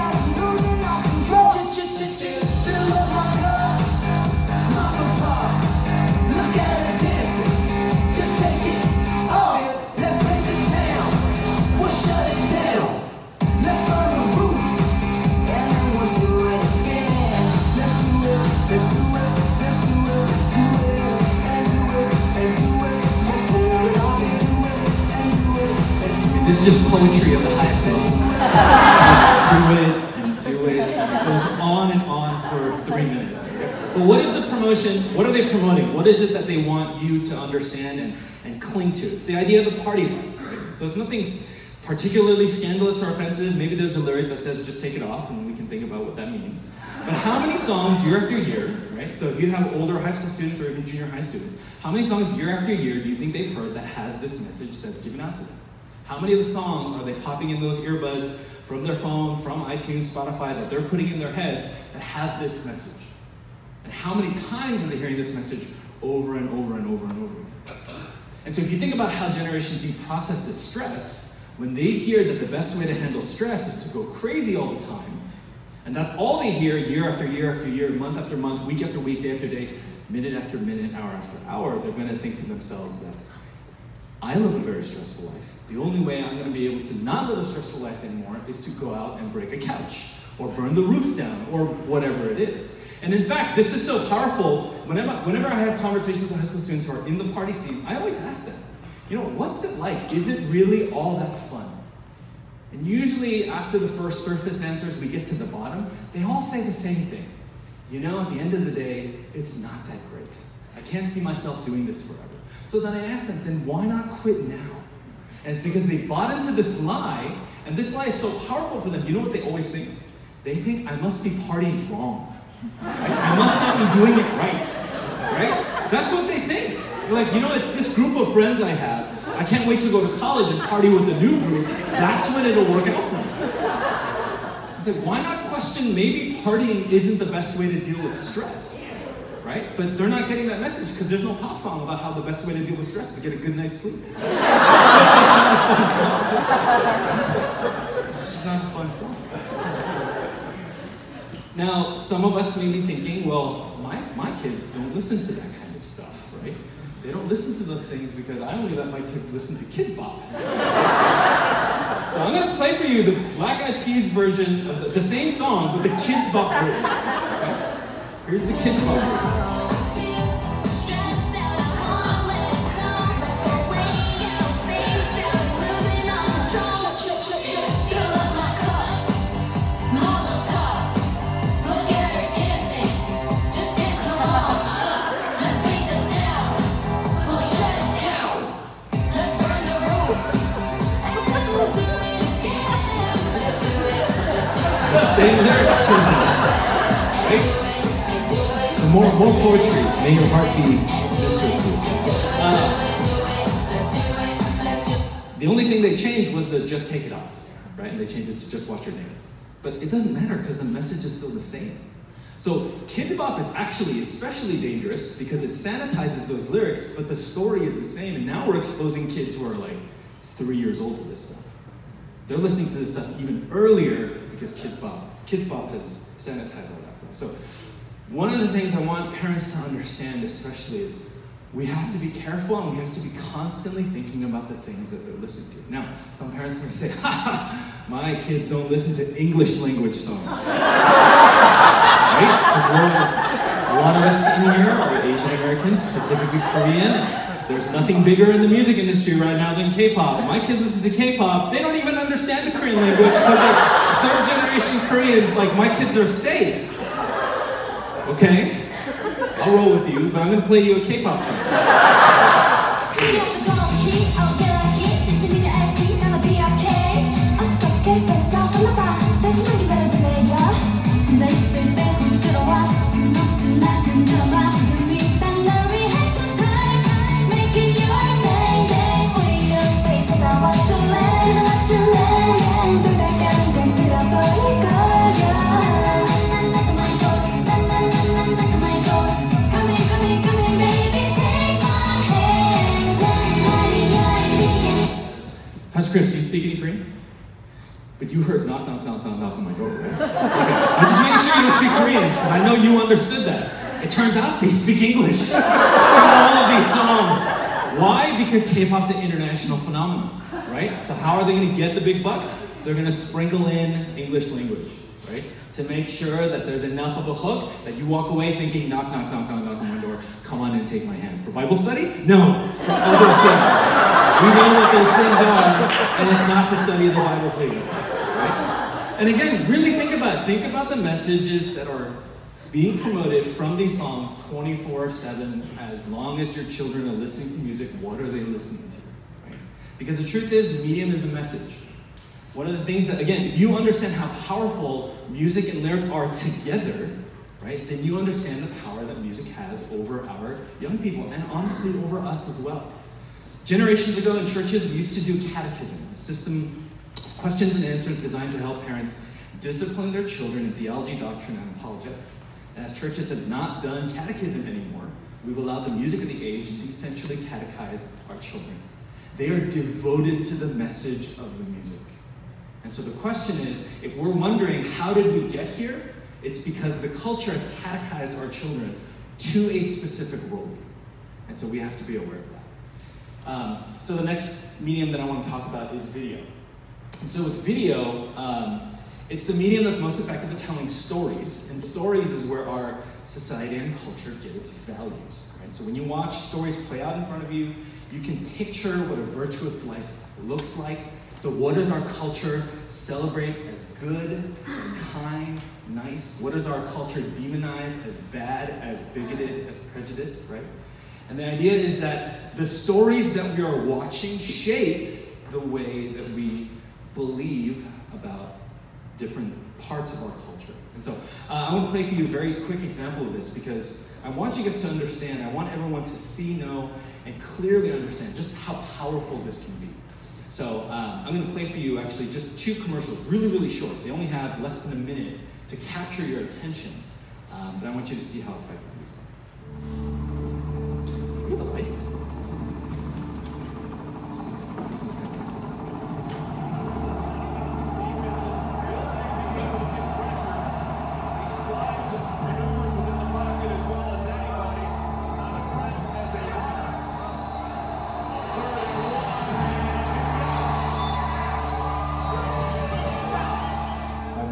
This is just poetry of the highest level. Just do it and do it, and it goes on and on for 3 minutes. But what is the promotion? What are they promoting? What is it that they want you to understand and cling to? It's the idea of the party line, right? So it's nothing particularly scandalous or offensive. Maybe there's a lyric that says just take it off, and we can think about what that means. But how many songs year after year, right? So if you have older high school students or even junior high students, how many songs year after year do you think they've heard that has this message that's given out to them? How many of the songs are they popping in those earbuds from their phone, from iTunes, Spotify, that they're putting in their heads that have this message? And how many times are they hearing this message over and over and over and over again? And so if you think about how Generation Z processes stress, when they hear that the best way to handle stress is to go crazy all the time, and that's all they hear year after year after year, month after month, week after week, day after day, minute after minute, hour after hour, they're going to think to themselves that I live a very stressful life. The only way I'm going to be able to not live a stressful life anymore is to go out and break a couch, or burn the roof down, or whatever it is. And in fact, this is so powerful. Whenever I have conversations with high school students who are in the party scene, I always ask them, you know, what's it like? Is it really all that fun? And usually after the first surface answers, we get to the bottom, they all say the same thing. You know, at the end of the day, it's not that great. I can't see myself doing this forever. So then I ask them, then why not quit now? And it's because they bought into this lie, and this lie is so powerful for them. You know what they always think? They think I must be partying wrong. Right? I must not be doing it right. Right? That's what they think. They're like, you know, it's this group of friends I have. I can't wait to go to college and party with the new group. That's when it'll work out for me. It's like, why not question maybe partying isn't the best way to deal with stress? Right? But they're not getting that message because there's no pop song about how the best way to deal with stress is to get a good night's sleep. It's just not a fun song. It's just not a fun song. Now, some of us may be thinking, well, my kids don't listen to that kind of stuff, right? They don't listen to those things because I only let my kids listen to Kid Bop. So I'm gonna play for you the Black Eyed Peas version of the same song, but the Kids Bop version. Okay? Here's the Kids Bop version. Same lyrics, turns out. Right? So more poetry. May your heart be ministered to. The only thing they changed was the just take it off, right? And they changed it to just watch your dance. But it doesn't matter because the message is still the same. So Kids Bop is actually especially dangerous because it sanitizes those lyrics, but the story is the same. And now we're exposing kids who are like 3 years old to this stuff. They're listening to this stuff even earlier because Kids Bop has sanitized all that for us. So one of the things I want parents to understand especially is we have to be careful and we have to be constantly thinking about the things that they're listening to. Now, some parents may say, my kids don't listen to English language songs. Right? Because a lot of us in here are Asian Americans, specifically Korean. There's nothing bigger in the music industry right now than K-pop. My kids listen to K-pop. They don't even understand the Korean language because they're third-generation Koreans. Like, my kids are safe. Okay? I'll roll with you, but I'm going to play you a K-pop song. Pastor Chris, do you speak any Korean? But you heard knock, knock, knock, knock, knock on my door, right? Okay. I'm just making sure you don't speak Korean, because I know you understood that. It turns out they speak English in all of these songs. Why? Because K-pop's an international phenomenon, right? So how are they going to get the big bucks? They're going to sprinkle in English language, right? To make sure that there's enough of a hook that you walk away thinking, knock, knock, knock, knock, knock on my door, come on and take my hand. For Bible study? No, for other things. We know what those things are. and it's not to study the Bible together, right? And again, really think about it. Think about the messages that are being promoted from these songs 24/7. As long as your children are listening to music, what are they listening to? Right? Because the truth is, the medium is the message. One of the things that, again, if you understand how powerful music and lyric are together, right, then you understand the power that music has over our young people, and honestly over us as well. Generations ago in churches, we used to do catechism, a system of questions and answers designed to help parents discipline their children in theology, doctrine, and apologetics. And as churches have not done catechism anymore, we've allowed the music of the age to essentially catechize our children. They are devoted to the message of the music. And so the question is, if we're wondering how did we get here, it's because the culture has catechized our children to a specific worldview. And so we have to be aware of that. So the next medium that I want to talk about is video. And so with video, it's the medium that's most effective at telling stories. And stories is where our society and culture get its values. Right? So when you watch stories play out in front of you, you can picture what a virtuous life looks like. So what does our culture celebrate as good, as kind, nice? What does our culture demonize as bad, as bigoted, as prejudiced, right? And the idea is that the stories that we are watching shape the way that we believe about different parts of our culture. And so I want to play for you a very quick example of this because I want you guys to understand, I want everyone to see, know, and clearly understand just how powerful this can be. So I'm going to play for you actually just 2 commercials, really, really short. They only have less than a minute to capture your attention, but I want you to see how effective these are. Look at the lights.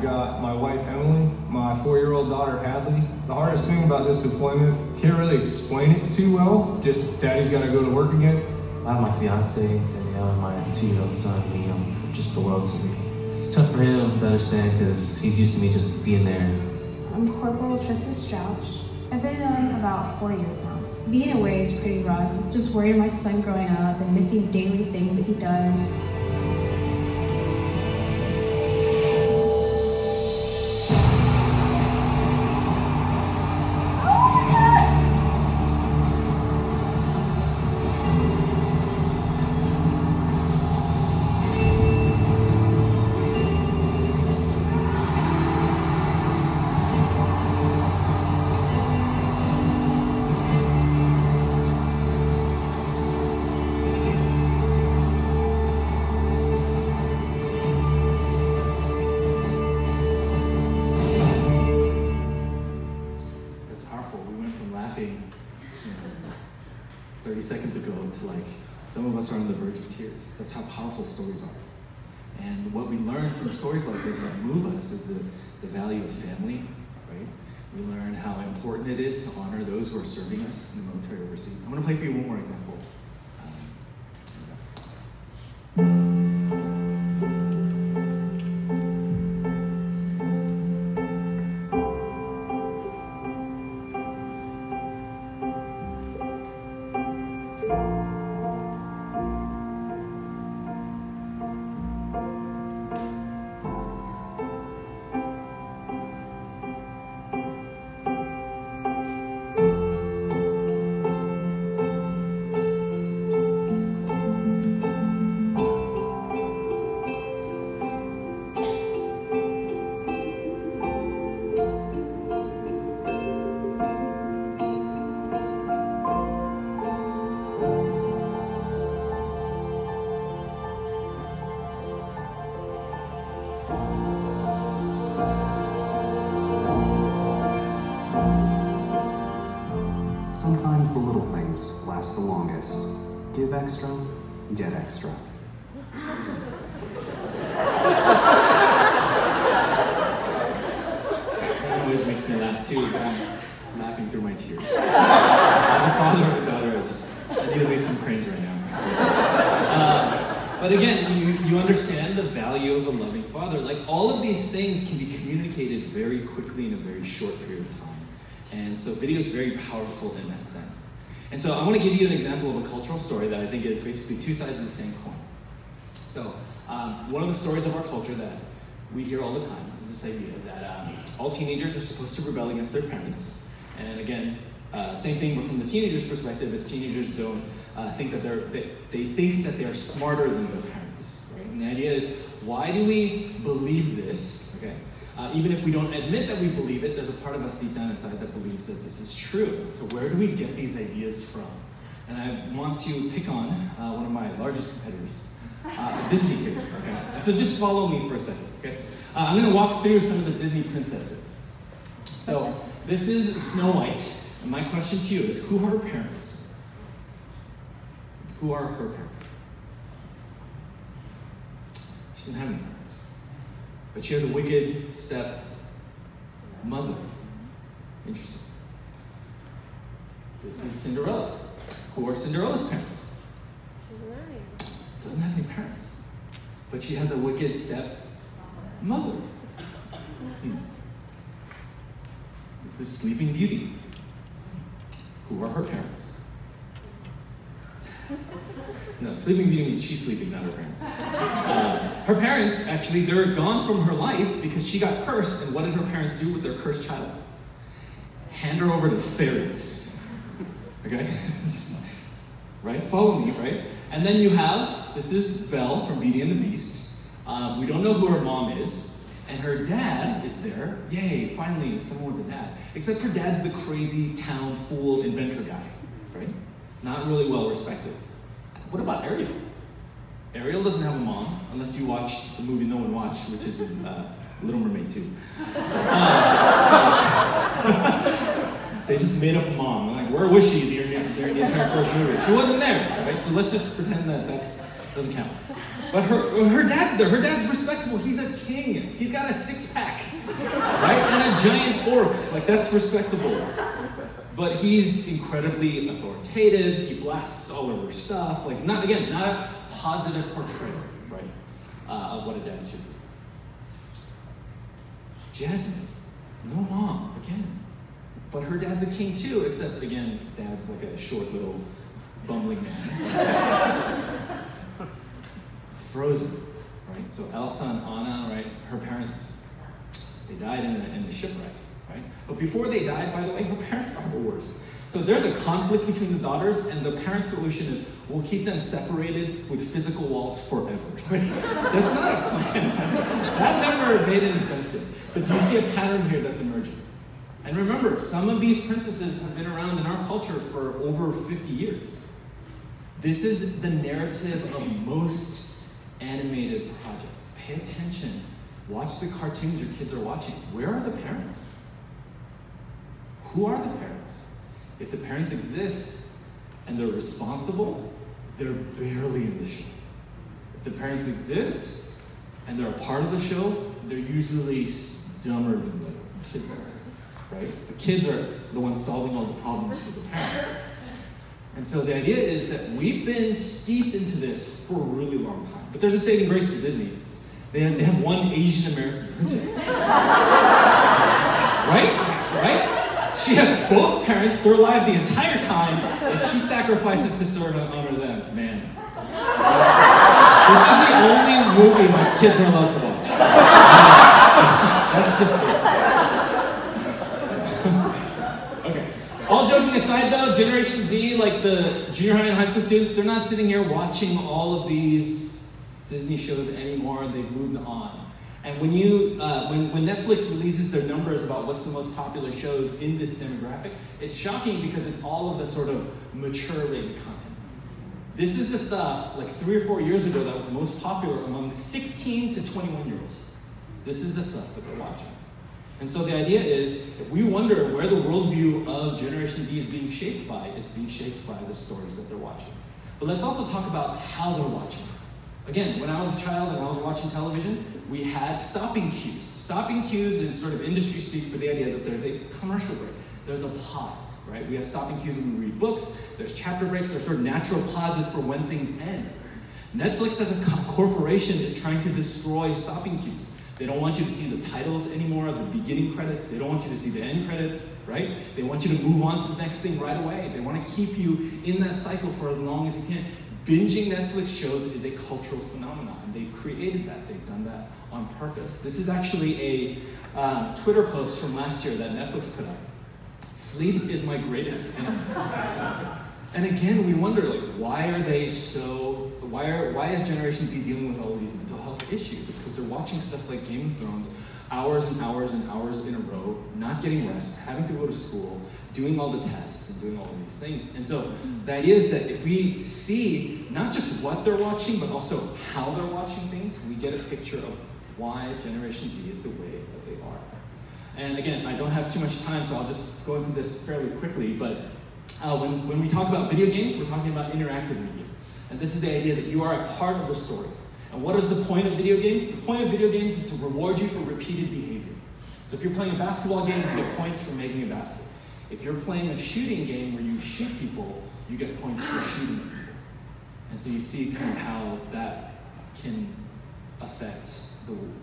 Got my wife Emily, my 4-year-old daughter Hadley. The hardest thing about this deployment, can't really explain it too well, just daddy's got to go to work again. I have my fiance, Danielle, and my 2-year-old son, Liam, just the world to me. It's tough for him to understand because he's used to me just being there. I'm Corporal Trista Strouch. I've been in about 4 years now. Being away is pretty rough. I'm just worried about my son growing up and missing daily things that he does. That's powerful. We went from laughing 30 seconds ago to like, some of us are on the verge of tears. That's how powerful stories are. And what we learn from stories like this that move us is the value of family, right? We learn how important it is to honor those who are serving us in the military overseas. I'm going to play for you one more example. Sometimes the little things last the longest. Give extra, get extra. That always makes me laugh too. I'm laughing through my tears. As a father of a daughter, I need to make some cranes right now. But again, you understand the value of a loving father. Like, all of these things can be communicated very quickly in a very short period of time. And so video is very powerful in that sense. And so I want to give you an example of a cultural story that I think is basically two sides of the same coin. So one of the stories of our culture that we hear all the time is this idea that all teenagers are supposed to rebel against their parents. And again, same thing, but from the teenager's perspective, is teenagers don't think that they think that they are smarter than their parents, right? And the idea is, why do we believe this? Okay, even if we don't admit that we believe it, there's a part of us deep down inside that believes that this is true. So where do we get these ideas from? And I want to pick on one of my largest competitors, Disney here. Okay, and so just follow me for a second. Okay, I'm going to walk through some of the Disney princesses. So this is Snow White. And my question to you is, who are her parents? Who are her parents? She doesn't have any parents. But she has a wicked step-mother. Interesting. This is Cinderella. Who are Cinderella's parents? Doesn't have any parents. But she has a wicked step-mother. This is Sleeping Beauty. Who are her parents? No, Sleeping Beauty means she's sleeping, not her parents. Her parents, actually, they're gone from her life because she got cursed, and what did her parents do with their cursed child? Hand her over to fairies. Okay? Right? Follow me, right? And then you have, this is Belle from Beauty and the Beast. We don't know who her mom is. And her dad is there. Yay, finally, someone with a dad. Except her dad's the crazy town fool inventor guy, right? Not really well respected. What about Ariel? Ariel doesn't have a mom, unless you watch the movie no one watched, which is in Little Mermaid 2. They just made up a mom. Like, where was she during the entire first movie? She wasn't there, right? So let's just pretend that doesn't count. But her dad's there. Her dad's respectable. He's a king. He's got a six-pack, right? And a giant fork. Like, that's respectable. But he's incredibly authoritative. He blasts all of her stuff. Like, not a positive portrayal, right, of what a dad should be. Jasmine, no mom, again. But her dad's a king too, except, again, dad's like a short little bumbling man. Frozen, right? So Elsa and Anna, right? Her parents, they died in a shipwreck, right? But before they died, by the way, her parents are the worst. So there's a conflict between the daughters, and the parents' solution is, we'll keep them separated with physical walls forever. That's not a plan. That never made any sense to me. But do you see a pattern here that's emerging? And remember, some of these princesses have been around in our culture for over 50 years. This is the narrative of most animated projects. Pay attention. Watch the cartoons your kids are watching. Where are the parents? Who are the parents? If the parents exist and they're responsible, they're barely in the show. If the parents exist and they're a part of the show, they're usually dumber than the kids are, right? The kids are the ones solving all the problems for the parents. And so the idea is that we've been steeped into this for a really long time. But there's a saving grace for Disney. They have one Asian American princess. Right? She has both parents. They're alive the entire time, and she sacrifices to serve and honor them. Man, this is the only movie my kids are allowed to watch. That's just it. All joking aside though, Generation Z, like the junior high and high school students, they're not sitting here watching all of these Disney shows anymore. They've moved on. And when Netflix releases their numbers about what's the most popular shows in this demographic, it's shocking because it's all of the sort of mature-rated content. This is the stuff, like 3 or 4 years ago, that was most popular among 16 to 21-year-olds. This is the stuff that they're watching. And so the idea is, if we wonder where the worldview of Generation Z is being shaped by, it's being shaped by the stories that they're watching. But let's also talk about how they're watching. Again, when I was a child and I was watching television, we had stopping cues. Stopping cues is sort of industry speak for the idea that there's a commercial break. There's a pause, right? We have stopping cues when we read books. There's chapter breaks. There's sort of natural pauses for when things end. Netflix as a corporation is trying to destroy stopping cues. They don't want you to see the titles anymore of the beginning credits. They don't want you to see the end credits, right? They want you to move on to the next thing right away. They want to keep you in that cycle for as long as you can. Binging Netflix shows is a cultural phenomenon, and they've created that. They've done that on purpose. This is actually a Twitter post from last year that Netflix put up. Sleep is my greatest enemy. And again, we wonder, like, why is Generation Z dealing with all of these mental health issues? Because they're watching stuff like Game of Thrones hours and hours and hours in a row, not getting rest, having to go to school, doing all the tests and doing all of these things. And so the idea is that if we see not just what they're watching, but also how they're watching things, we get a picture of why Generation Z is the way that they are. And again, I don't have too much time, so I'll just go into this fairly quickly, but when we talk about video games, we're talking about interactive media. And this is the idea that you are a part of the story. And what is the point of video games? The point of video games is to reward you for repeated behavior. So if you're playing a basketball game, you get points for making a basket. If you're playing a shooting game where you shoot people, you get points for shooting people. And so you see kind of how that can affect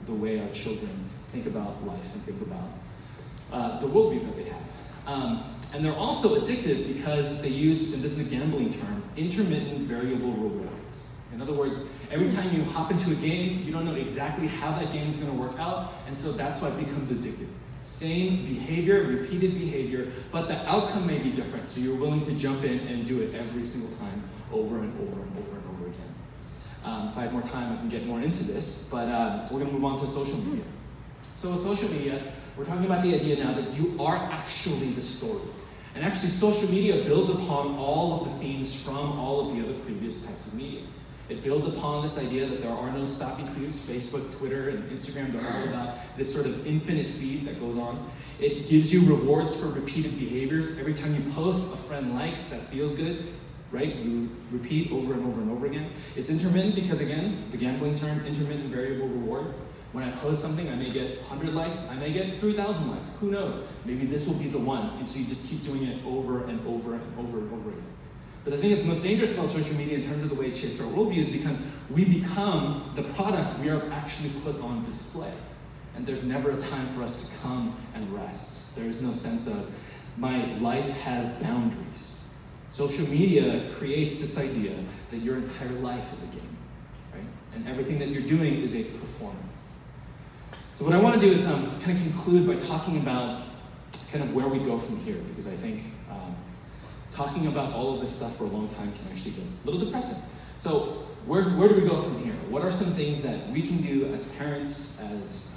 the way our children think about life and think about the worldview that they have. And they're also addictive because they use, and this is a gambling term, intermittent variable rewards. In other words, every time you hop into a game, you don't know exactly how that game's going to work out, and so that's why it becomes addictive. Same behavior, repeated behavior, but the outcome may be different, so you're willing to jump in and do it every single time, over and over and over and over again. If I have more time, I can get more into this, but we're going to move on to social media. So with social media, we're talking about the idea now that you are actually the story. And actually, social media builds upon all of the themes from all of the other previous types of media. It builds upon this idea that there are no stopping cues. Facebook, Twitter, and Instagram, they're all about this sort of infinite feed that goes on. It gives you rewards for repeated behaviors. Every time you post, a friend likes, that feels good, right? You repeat over and over and over again. It's intermittent because, again, the gambling term, intermittent variable rewards. When I post something, I may get 100 likes, I may get 3,000 likes, who knows? Maybe this will be the one, and so you just keep doing it over and over and over and over again. But the thing that's most dangerous about social media in terms of the way it shapes our worldview is because we become the product we are actually put on display. And there's never a time for us to come and rest. There is no sense of, my life has boundaries. Social media creates this idea that your entire life is a game, right? And everything that you're doing is a performance. So what I want to do is kind of conclude by talking about kind of where we go from here, because I think talking about all of this stuff for a long time can actually get a little depressing. So where do we go from here? What are some things that we can do as parents, as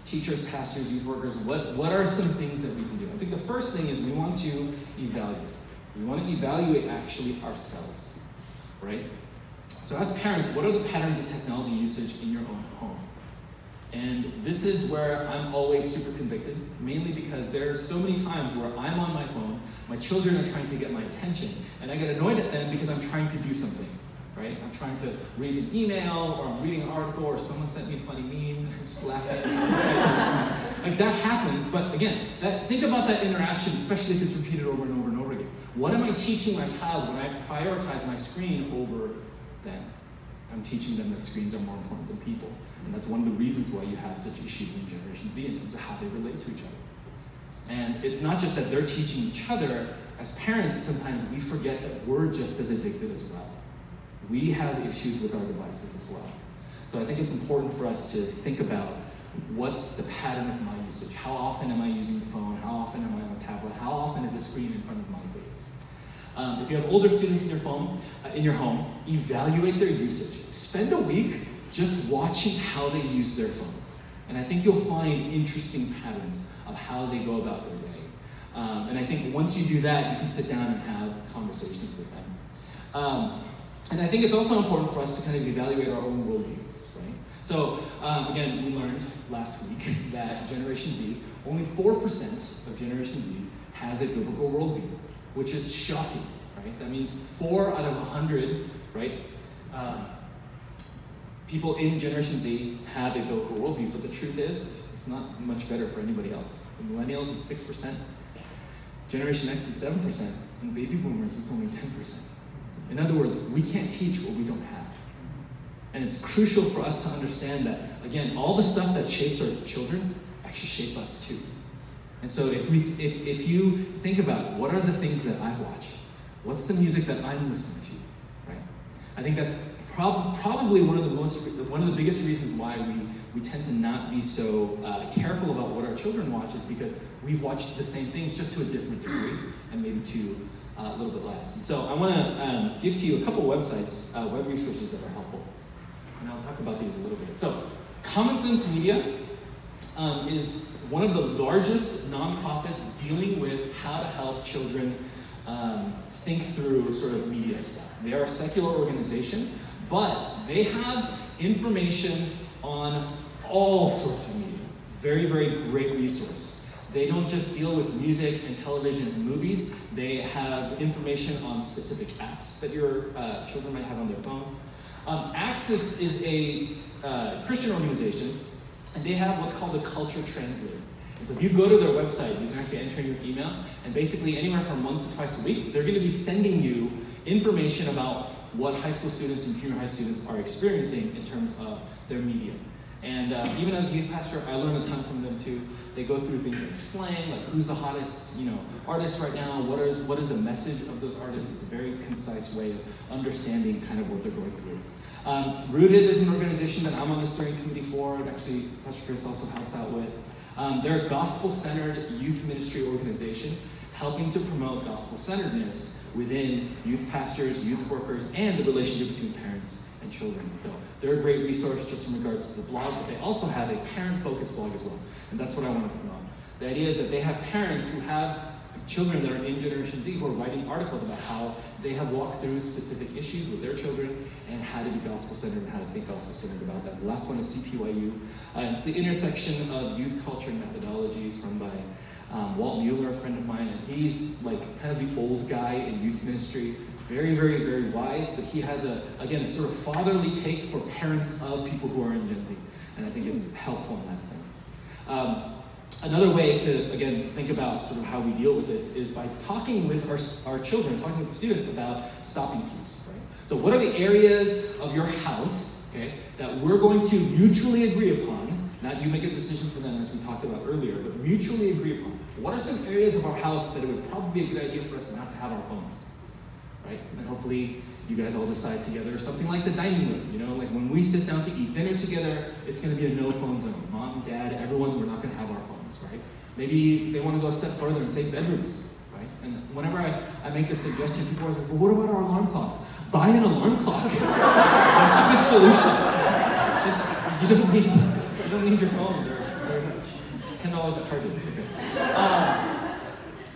teachers, pastors, youth workers? What are some things that we can do? I think the first thing is we want to evaluate. We want to evaluate actually ourselves, right? So as parents, what are the patterns of technology usage in your own home? And this is where I'm always super convicted, mainly because there are so many times where I'm on my phone, my children are trying to get my attention, and I get annoyed at them because I'm trying to do something, right? I'm trying to read an email, or I'm reading an article, or someone sent me a funny meme, I'm just laughing. Like that happens, but again, think about that interaction, especially if it's repeated over and over and over again. What am I teaching my child when I prioritize my screen over them? I'm teaching them that screens are more important than people. And that's one of the reasons why you have such issues in Generation Z in terms of how they relate to each other. And it's not just that they're teaching each other. As parents, sometimes we forget that we're just as addicted as well. We have issues with our devices as well. So I think it's important for us to think about what's the pattern of my usage? How often am I using the phone? How often am I on a tablet? How often is a screen in front of my face? If you have older students in your home, evaluate their usage. Spend a week just watching how they use their phone. And I think you'll find interesting patterns of how they go about their day. And I think once you do that, you can sit down and have conversations with them. And I think it's also important for us to kind of evaluate our own worldview, right? So again, we learned last week that Generation Z, only 4% of Generation Z has a biblical worldview, which is shocking, right? That means 4 out of 100, right? People in Generation Z have a biblical worldview, but the truth is, it's not much better for anybody else. The millennials, it's 6%. Generation X, it's 7%. And baby boomers, it's only 10%. In other words, we can't teach what we don't have. And it's crucial for us to understand that, again, all the stuff that shapes our children actually shape us too. And so if you think about what are the things that I watch, what's the music that I'm listening to, right? I think that's probably one of the biggest reasons why we tend to not be so careful about what our children watch is because we've watched the same things just to a different degree and maybe to a little bit less. And so I want to give to you a couple websites, web resources that are helpful. And I'll talk about these a little bit. So Common Sense Media is one of the largest nonprofits dealing with how to help children think through sort of media stuff. They are a secular organization, but they have information on all sorts of media. Very, very great resource. They don't just deal with music and television and movies. They have information on specific apps that your children might have on their phones. Access is a Christian organization, and they have what's called a culture translator. And so if you go to their website, you can actually enter in your email, and basically anywhere from 1 to 2 a week, they're going to be sending you information about what high school students and junior high students are experiencing in terms of their media. And even as a youth pastor, I learn a ton from them too. They go through things like slang, like who's the hottest, artist right now, what is the message of those artists. It's a very concise way of understanding kind of what they're going through. Rooted is an organization that I'm on the steering committee for, and actually Pastor Chris also helps out with. They're a gospel-centered youth ministry organization helping to promote gospel-centeredness within youth pastors, youth workers, and the relationship between parents and children. So they're a great resource just in regards to the blog, but they also have a parent-focused blog as well, and that's what I want to promote. The idea is that they have parents who have children that are in Generation Z who are writing articles about how they have walked through specific issues with their children and how to be gospel-centered and how to think gospel-centered about that. The last one is CPYU. It's the intersection of youth culture and methodology. It's run by Walt Mueller, a friend of mine, and he's like kind of the old guy in youth ministry. Very, very, very wise, but he has again, a sort of fatherly take for parents of people who are in Gen Z. And I think it's helpful in that sense. Another way to, again, think about sort of how we deal with this is by talking with our children, talking with the students about stopping cues, right? So what are the areas of your house, okay, that we're going to mutually agree upon, not you make a decision for them as we talked about earlier, but mutually agree upon. What are some areas of our house that it would probably be a good idea for us not to have our phones, right? And hopefully you guys all decide together, something like the dining room, like when we sit down to eat dinner together, it's gonna be a no phone zone. Mom, dad, everyone, we're not gonna have our phones, right? Maybe they wanna go a step further and say bedrooms, right? And whenever I make this suggestion, people are like, well, what about our alarm clocks? Buy an alarm clock. That's a good solution. Just, you don't need your phone. They're $10 at Target, it's okay.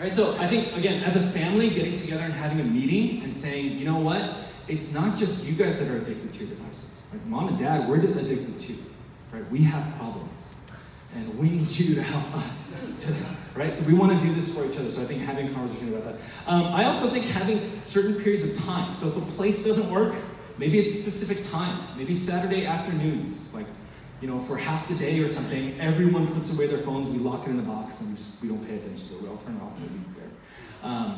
Right, so I think, again, as a family, getting together and having a meeting and saying, you know what, it's not just you guys that are addicted to your devices. Like Mom and Dad, we're addicted too, right? We have problems, and we need you to help us, right? So we want to do this for each other, so I think having a conversation about that. I also think having certain periods of time. So if a place doesn't work, maybe it's specific time. Maybe Saturday afternoons, like, for half the day or something, everyone puts away their phones, we lock it in a box, and we don't pay attention to it. We all turn it off and we leave it there.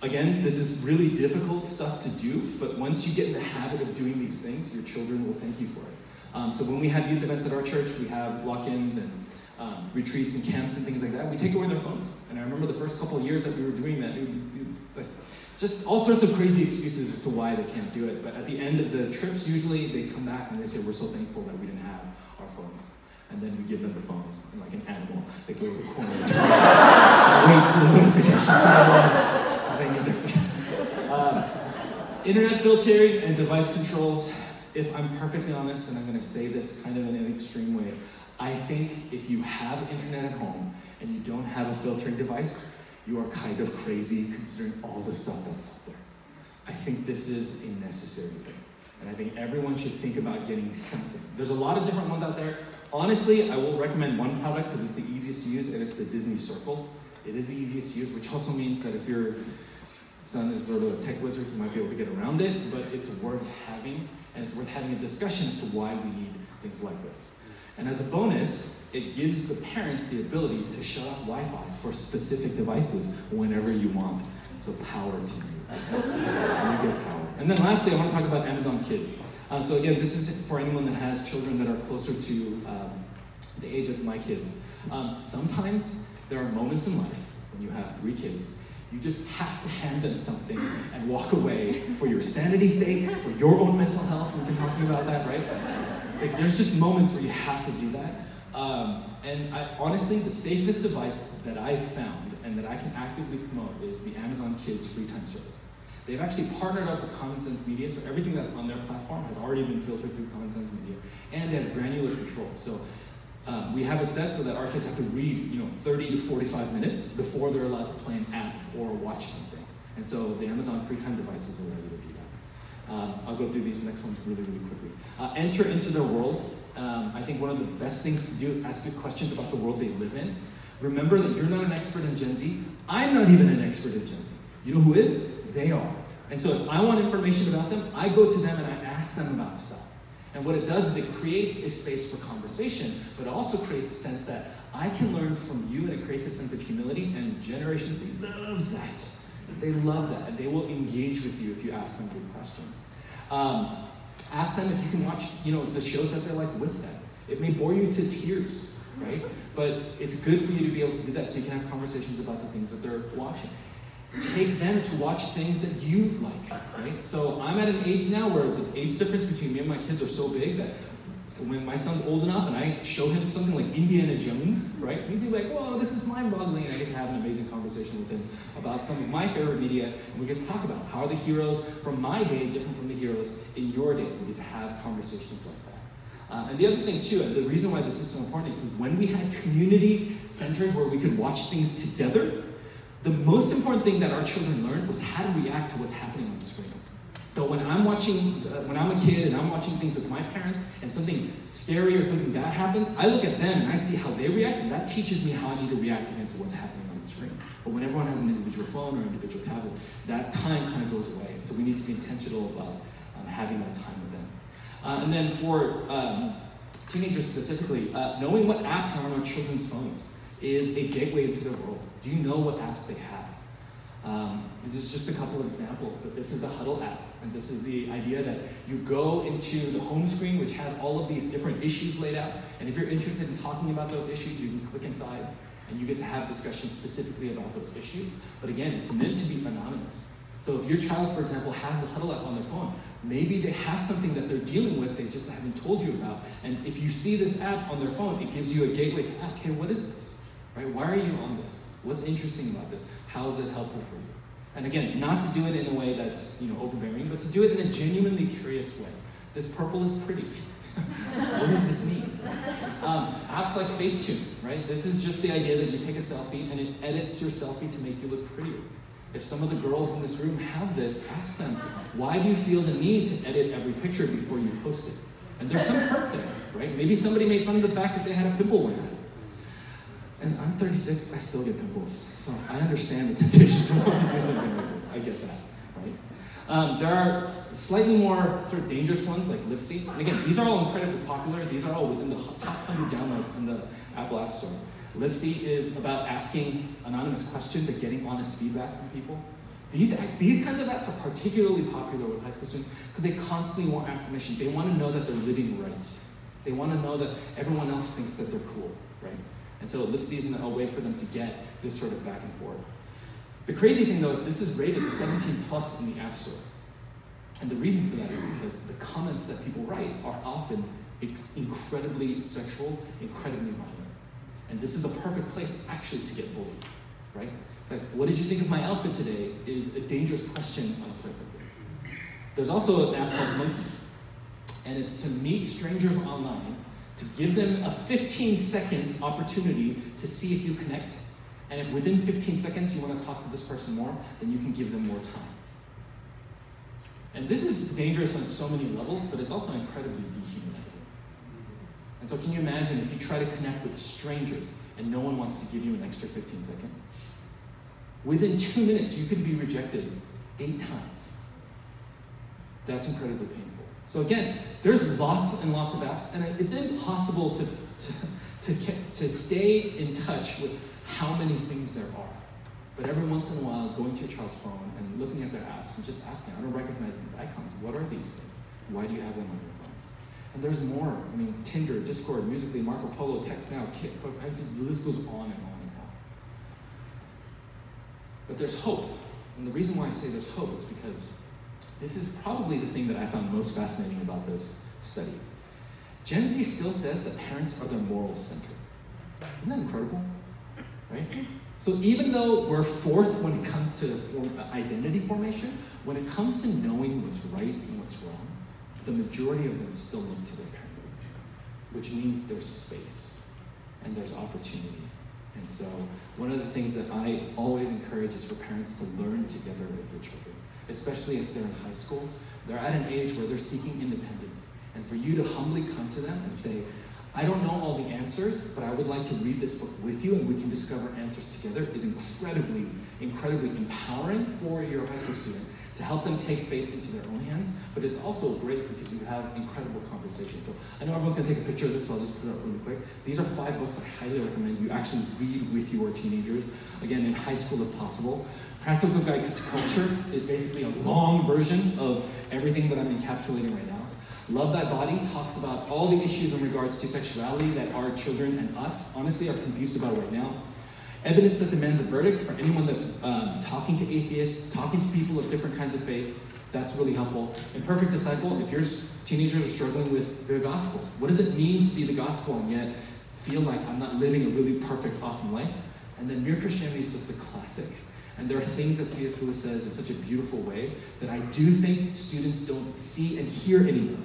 Again, this is really difficult stuff to do, but once you get in the habit of doing these things, your children will thank you for it. So when we have youth events at our church, we have lock-ins and retreats and camps and things like that, we take away their phones. And I remember the first couple of years that we were doing that, it was like, just all sorts of crazy excuses as to why they can't do it. But at the end of the trips, usually they come back and they say, we're so thankful that we didn't have our phones. And then we give them the phones, and like an animal, they go to the corner and wait for the notifications to go on because they need their face. Internet filtering and device controls, if I'm perfectly honest, and I'm going to say this kind of in an extreme way, I think if you have internet at home and you don't have a filtering device, you are kind of crazy considering all the stuff that's out there. I think this is a necessary thing. And I think everyone should think about getting something. There's a lot of different ones out there. Honestly, I will recommend one product because it's the easiest to use, and it's the Disney Circle. It is the easiest to use, which also means that if your son is sort of a tech wizard, you might be able to get around it, but it's worth having, and it's worth having a discussion as to why we need things like this. And as a bonus, it gives the parents the ability to shut off Wi-Fi for specific devices whenever you want. So power to you. Okay? So you get power. And then lastly, I want to talk about Amazon Kids. So again, this is for anyone that has children that are closer to the age of my kids. Sometimes there are moments in life when you have 3 kids, you just have to hand them something and walk away for your sanity's sake, for your own mental health. We've been talking about that, right? Like, there's just moments where you have to do that. And honestly, the safest device that I've found and that I can actively promote is the Amazon Kids free time service. They've actually partnered up with Common Sense Media, so everything that's on their platform has already been filtered through Common Sense Media, and they have granular control. So we have it set so that our kids have to read 30 to 45 minutes before they're allowed to play an app or watch something. And so the Amazon free time devices are ready to do that. I'll go through these next ones really, really quickly. Enter into their world. I think one of the best things to do is ask good questions about the world they live in. Remember that you're not an expert in Gen Z. I'm not even an expert in Gen Z. You know who is? They are. And so if I want information about them, I go to them and I ask them about stuff. And what it does is it creates a space for conversation, but it also creates a sense that I can learn from you, and it creates a sense of humility, and Generation Z loves that. They love that, and they will engage with you if you ask them good questions. Ask them if you can watch, the shows that they like with them. It may bore you to tears, right? But it's good for you to be able to do that so you can have conversations about the things that they're watching. Take them to watch things that you like, right? So I'm at an age now where the age difference between me and my kids are so big that when my son's old enough and I show him something like Indiana Jones, right? He's like, whoa, this is mind-boggling, and I get to have an amazing conversation with him about some of my favorite media, and we get to talk about how are the heroes from my day different from the heroes in your day. We get to have conversations like that. And the other thing too, and the reason why this is so important is when we had community centers where we could watch things together, the most important thing that our children learned was how to react to what's happening on the screen. So when I'm a kid and I'm watching things with my parents and something scary or something bad happens, I look at them and I see how they react, and that teaches me how I need to react again to what's happening on the screen. But when everyone has an individual phone or individual tablet, that time kind of goes away. So we need to be intentional about having that time with them. And then for teenagers specifically, knowing what apps are on our children's phones is a gateway into their world. Do you know what apps they have? This is just a couple of examples, but this is the Huddle app. And this is the idea that you go into the home screen, which has all of these different issues laid out. And if you're interested in talking about those issues, you can click inside and you get to have discussions specifically about those issues. But again, it's meant to be anonymous. So if your child, for example, has the Huddle app on their phone, maybe they have something that they're dealing with they just haven't told you about. And if you see this app on their phone, it gives you a gateway to ask, hey, what is this? Right? Why are you on this? What's interesting about this? How is it helpful for you? And again, not to do it in a way that's overbearing, but to do it in a genuinely curious way. This purple is pretty. What does this mean? Apps like Facetune, right? This is just the idea that you take a selfie and it edits your selfie to make you look prettier. If some of the girls in this room have this, ask them, why do you feel the need to edit every picture before you post it? And there's some hurt there, right? Maybe somebody made fun of the fact that they had a pimple one time. And I'm 36, I still get pimples. So I understand the temptation to want to do something like this. I get that, right? There are slightly more sort of dangerous ones like Lipsy. And again, these are all incredibly popular. These are all within the top 100 downloads in the Apple App Store. Lipsy is about asking anonymous questions and getting honest feedback from people. These kinds of apps are particularly popular with high school students because they constantly want affirmation. They want to know that they're living right. They want to know that everyone else thinks that they're cool, right? And so Lipsy is a way for them to get this sort of back and forth. The crazy thing though is this is rated 17+ in the App Store. And the reason for that is because the comments that people write are often incredibly sexual, incredibly violent. And this is the perfect place actually to get bullied, right? Like, what did you think of my outfit today is a dangerous question on a place like this. There's also an app called Monkey. And it's to meet strangers online, to give them a 15-second opportunity to see if you connect. And if within 15 seconds you want to talk to this person more, then you can give them more time. And this is dangerous on so many levels, but it's also incredibly dehumanizing. And so can you imagine if you try to connect with strangers and no one wants to give you an extra 15 seconds? Within 2 minutes, you could be rejected 8 times. That's incredibly painful. So again, there's lots and lots of apps, and it's impossible to stay in touch with how many things there are. But every once in a while, going to your child's phone and looking at their apps and just asking, I don't recognize these icons. What are these things? Why do you have them on your phone? And there's more. I mean, Tinder, Discord, Musical.ly, Marco Polo, TextNow, KitHook, the list goes on and on and on. But there's hope. And the reason why I say there's hope is because this is probably the thing that I found most fascinating about this study. Gen Z still says that parents are their moral center. Isn't that incredible? Right? So even though we're fourth when it comes to identity formation, when it comes to knowing what's right and what's wrong, the majority of them still look to their parents, which means there's space and there's opportunity. And so one of the things that I always encourage is for parents to learn together with your children, especially if they're in high school. They're at an age where they're seeking independence. And for you to humbly come to them and say, I don't know all the answers, but I would like to read this book with you and we can discover answers together is incredibly, incredibly empowering for your high school student to help them take faith into their own hands, but it's also great because you have incredible conversations. So I know everyone's gonna take a picture of this, so I'll just put it up really quick. These are 5 books I highly recommend you actually read with your teenagers, again, in high school if possible. Practical Guide to Culture is basically a long version of everything that I'm encapsulating right now. Love Thy Body talks about all the issues in regards to sexuality that our children and us, honestly, are confused about right now. Evidence That Demands a Verdict, for anyone that's talking to atheists, talking to people of different kinds of faith, that's really helpful. Imperfect Disciple, if your teenagers are struggling with the gospel, what does it mean to be the gospel and yet feel like I'm not living a really perfect, awesome life? And then Mere Christianity is just a classic. And there are things that C.S. Lewis says in such a beautiful way that I do think students don't see and hear anymore.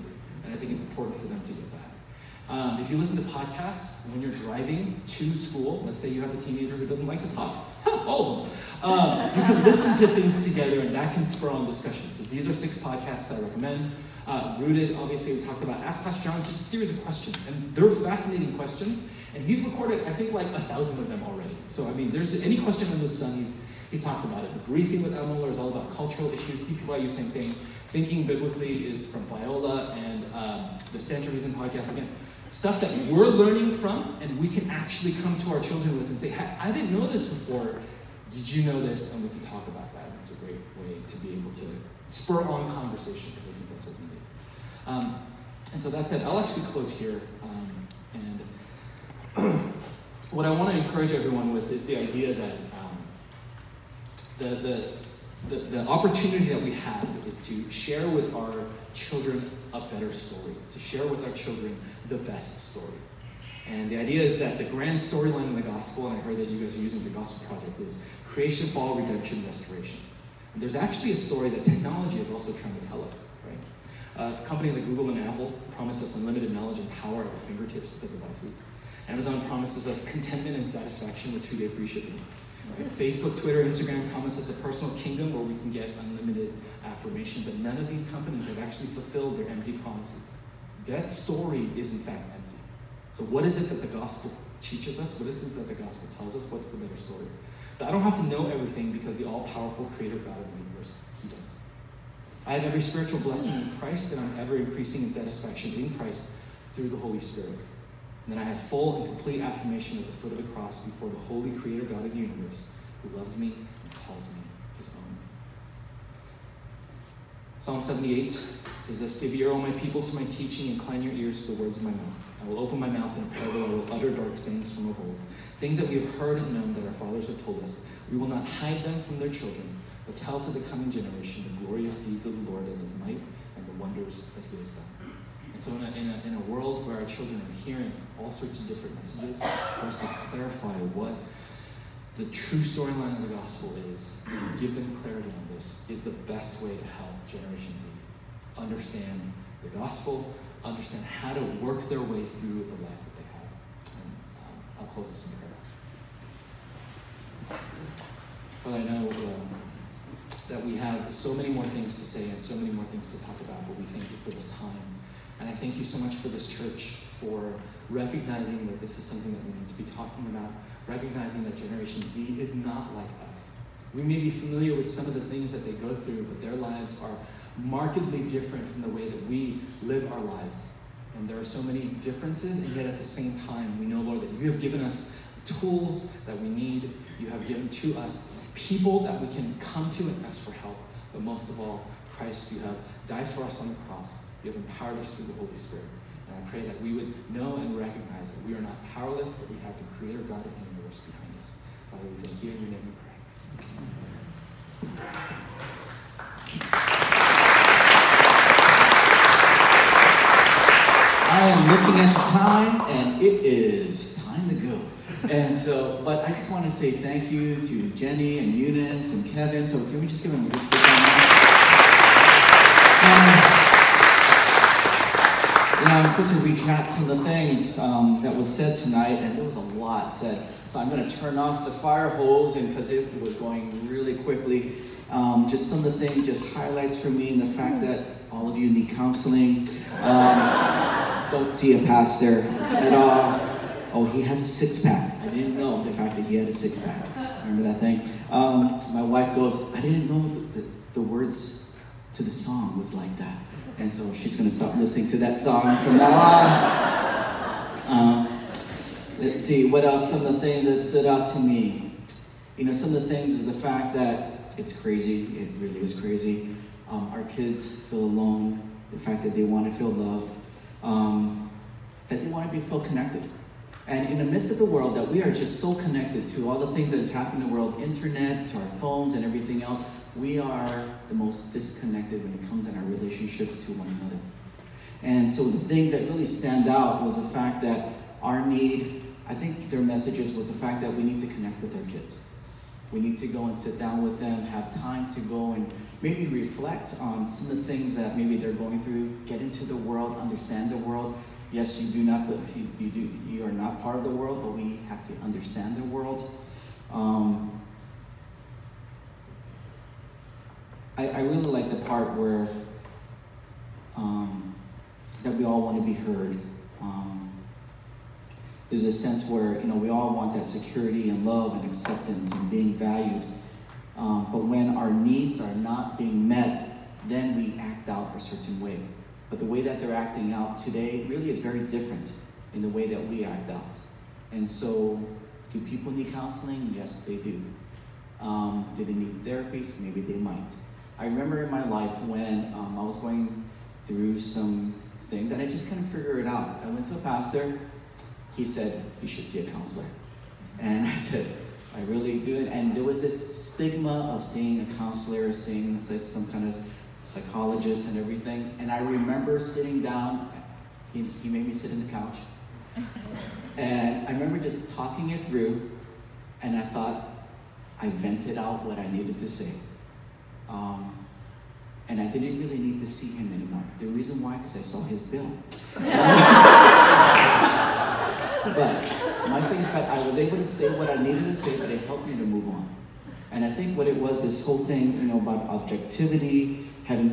And I think it's important for them to get that. If you listen to podcasts when you're driving to school, let's say you have a teenager who doesn't like to talk, all of them, you can listen to things together and that can spur on discussion. So these are 6 podcasts I recommend. Rooted, obviously we talked about Ask Pastor John, just a series of questions. And they're fascinating questions. And he's recorded, I think, like 1,000 of them already. So I mean, there's any question under the sun, he's talked about it. The Briefing with Al Mohler is all about cultural issues. CPYU, same thing. Thinking Biblically is from Viola and the Stand to Reason podcast. Again, stuff that we're learning from and we can actually come to our children with and say, hey, I didn't know this before. Did you know this? And we can talk about that. It's a great way to be able to spur on conversation because I think that's what we need. And so that said, I'll actually close here. And what I want to encourage everyone with is the idea that the opportunity that we have is to share with our children a better story, to share with our children the best story. And the idea is that the grand storyline in the gospel, and I heard that you guys are using the Gospel Project, is creation, fall, redemption, restoration. And there's actually a story that technology is also trying to tell us, right? Companies like Google and Apple promise us unlimited knowledge and power at our fingertips with their devices. Amazon promises us contentment and satisfaction with 2-day free shipping. Right? Facebook, Twitter, Instagram promise us a personal kingdom where we can get unlimited affirmation, but none of these companies have actually fulfilled their empty promises. That story is in fact empty. So what is it that the gospel teaches us? What is it that the gospel tells us? What's the better story? So I don't have to know everything because the all-powerful creator God of the universe, he does. I have every spiritual blessing in Christ, and I'm ever increasing in satisfaction in Christ through the Holy Spirit. And then I have full and complete affirmation at the foot of the cross before the holy creator God of the universe, who loves me and calls me his own. Psalm 78 says this, "Give ear, O my people, to my teaching, incline your ears to the words of my mouth. I will open my mouth in a parable, I will utter dark sayings from of old, things that we have heard and known that our fathers have told us. We will not hide them from their children, but tell to the coming generation the glorious deeds of the Lord and his might and the wonders that he has done." And so in a world where our children are hearing all sorts of different messages, for us to clarify what the true storyline of the gospel is, and give them clarity on this, is the best way to help Generation Z understand the gospel, understand how to work their way through the life that they have. And I'll close this in prayer. Father, I know that we have so many more things to say and so many more things to talk about, but we thank you for this time. And I thank you so much for this church, for recognizing that this is something that we need to be talking about, recognizing that Generation Z is not like us. We may be familiar with some of the things that they go through, but their lives are markedly different from the way that we live our lives. And there are so many differences, and yet at the same time, we know, Lord, that you have given us the tools that we need. You have given to us people that we can come to and ask for help. But most of all, Christ, you have died for us on the cross. You have empowered us through the Holy Spirit. And I pray that we would know and recognize that we are not powerless, but we have the Creator God of the universe behind us. Father, we thank you. In your name we pray. I am looking at the time, and it is time to go. And so, but I just want to say thank you to Jenny and Eunice and Kevin. So can we just give them a big round of I'm supposed to recap some of the things that was said tonight, and there was a lot said. So I'm going to turn off the fire hose, and because it was going really quickly. Just some of the things, just highlights for me, and the fact that all of you need counseling. Don't see a pastor at all. Oh, he has a six-pack. I didn't know the fact that he had a six-pack. Remember that thing? My wife goes, I didn't know the words to the song was like that. And so she's going to stop listening to that song from now on. Let's see, what else? Some of the things that stood out to me. You know, some of the things is the fact that it's crazy. It really is crazy. Our kids feel alone. The fact that they want to feel loved. That they want to feel connected. And in the midst of the world that we are just so connected to all the things that is happening in the world, internet, to our phones and everything else, we are the most disconnected when it comes in our relationships to one another. And so the things that really stand out was the fact that our need, I think their messages was the fact that we need to connect with our kids. We need to go and sit down with them, have time to go and maybe reflect on some of the things that maybe they're going through, get into the world, understand the world. Yes, you are not part of the world, but we have to understand the world. I really like the part where that we all want to be heard. There's a sense where, you know, we all want that security and love and acceptance and being valued. But when our needs are not being met, then we act out a certain way. But the way that they're acting out today really is very different in the way that we act out. And so, do people need counseling? Yes, they do. Do they need therapies? Maybe they might. I remember in my life when I was going through some things, and I just couldn't figure it out. I went to a pastor. He said, you should see a counselor. And I said, I really do. And there was this stigma of seeing a counselor, seeing some kind of psychologist and everything. And I remember sitting down, he made me sit in the couch. And I remember just talking it through, and I thought I vented out what I needed to say. And I didn't really need to see him anymore. The reason why, because I saw his bill. But my thing is that I was able to say what I needed to say, but it helped me to move on. And I think what it was, this whole thing, you know, about objectivity, having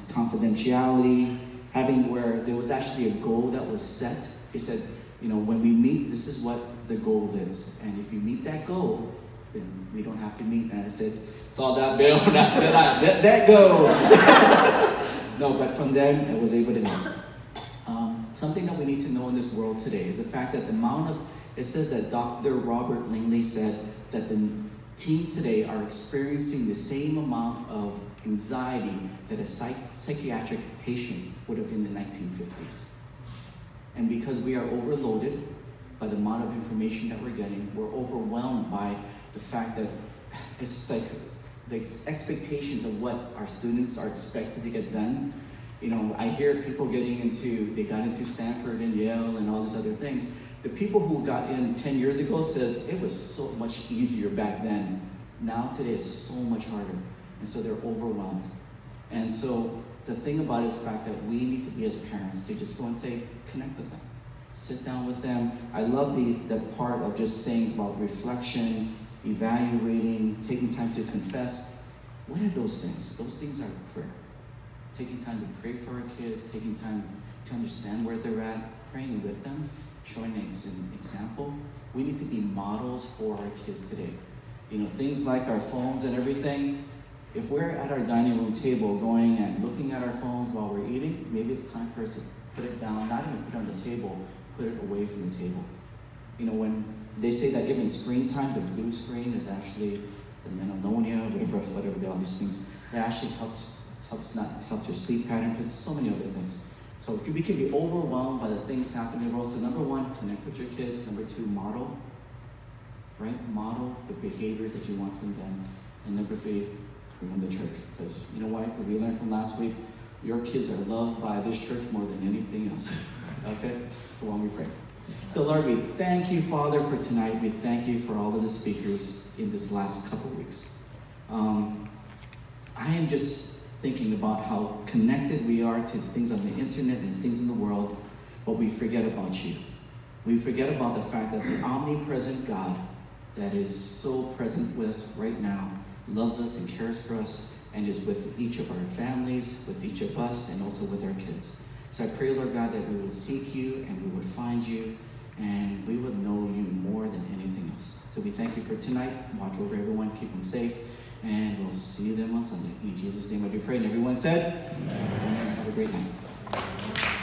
confidentiality, having where there was actually a goal that was set. He said, you know, when we meet, this is what the goal is. And if you meet that goal, then we don't have to meet. And I said, saw that bill, and I said, I let that go. No, but from then, I was able to help. Something that we need to know in this world today is the fact that the amount of, it says that Dr. Robert Langley said that the teens today are experiencing the same amount of anxiety that a psychiatric patient would have in the 1950s. And because we are overloaded by the amount of information that we're getting, we're overwhelmed by the fact that it's just like the expectations of what our students are expected to get done. You know, I hear people they got into Stanford and Yale and all these other things. The people who got in 10 years ago says it was so much easier back then. Now today it's so much harder. And so they're overwhelmed. And so the thing about it is the fact that we need to be as parents to just go and say, connect with them. Sit down with them. I love the part of just saying about reflection, evaluating, taking time to confess. What are those things? Those things are prayer. Taking time to pray for our kids, taking time to understand where they're at, praying with them, showing an example. We need to be models for our kids today. You know, things like our phones and everything. If we're at our dining room table going and looking at our phones while we're eating, maybe it's time for us to put it down, not even put it on the table, put it away from the table. You know, when they say that even screen time, the blue screen is actually the melanoma, whatever, all these things. It actually helps your sleep pattern, but so many other things. So we can be overwhelmed by the things happening in the world. So number one, connect with your kids. Number two, model, right? Model the behaviors that you want from them. And number three, from the church. Because you know why? Because we learned from last week, your kids are loved by this church more than anything else. Okay? So why don't we pray? So Lord, we thank you, Father, for tonight. We thank you for all of the speakers in this last couple weeks. I am just thinking about how connected we are to things on the internet and things in the world, but we forget about you. We forget about the fact that the omnipresent God that is so present with us right now loves us and cares for us and is with each of our families, with each of us, and also with our kids. So I pray, Lord God, that we would seek you and we would find you and we would know you more than anything else. So we thank you for tonight. Watch over everyone, keep them safe, and we'll see them on Sunday. In Jesus' name I do pray. And everyone said, Amen. Have a great night.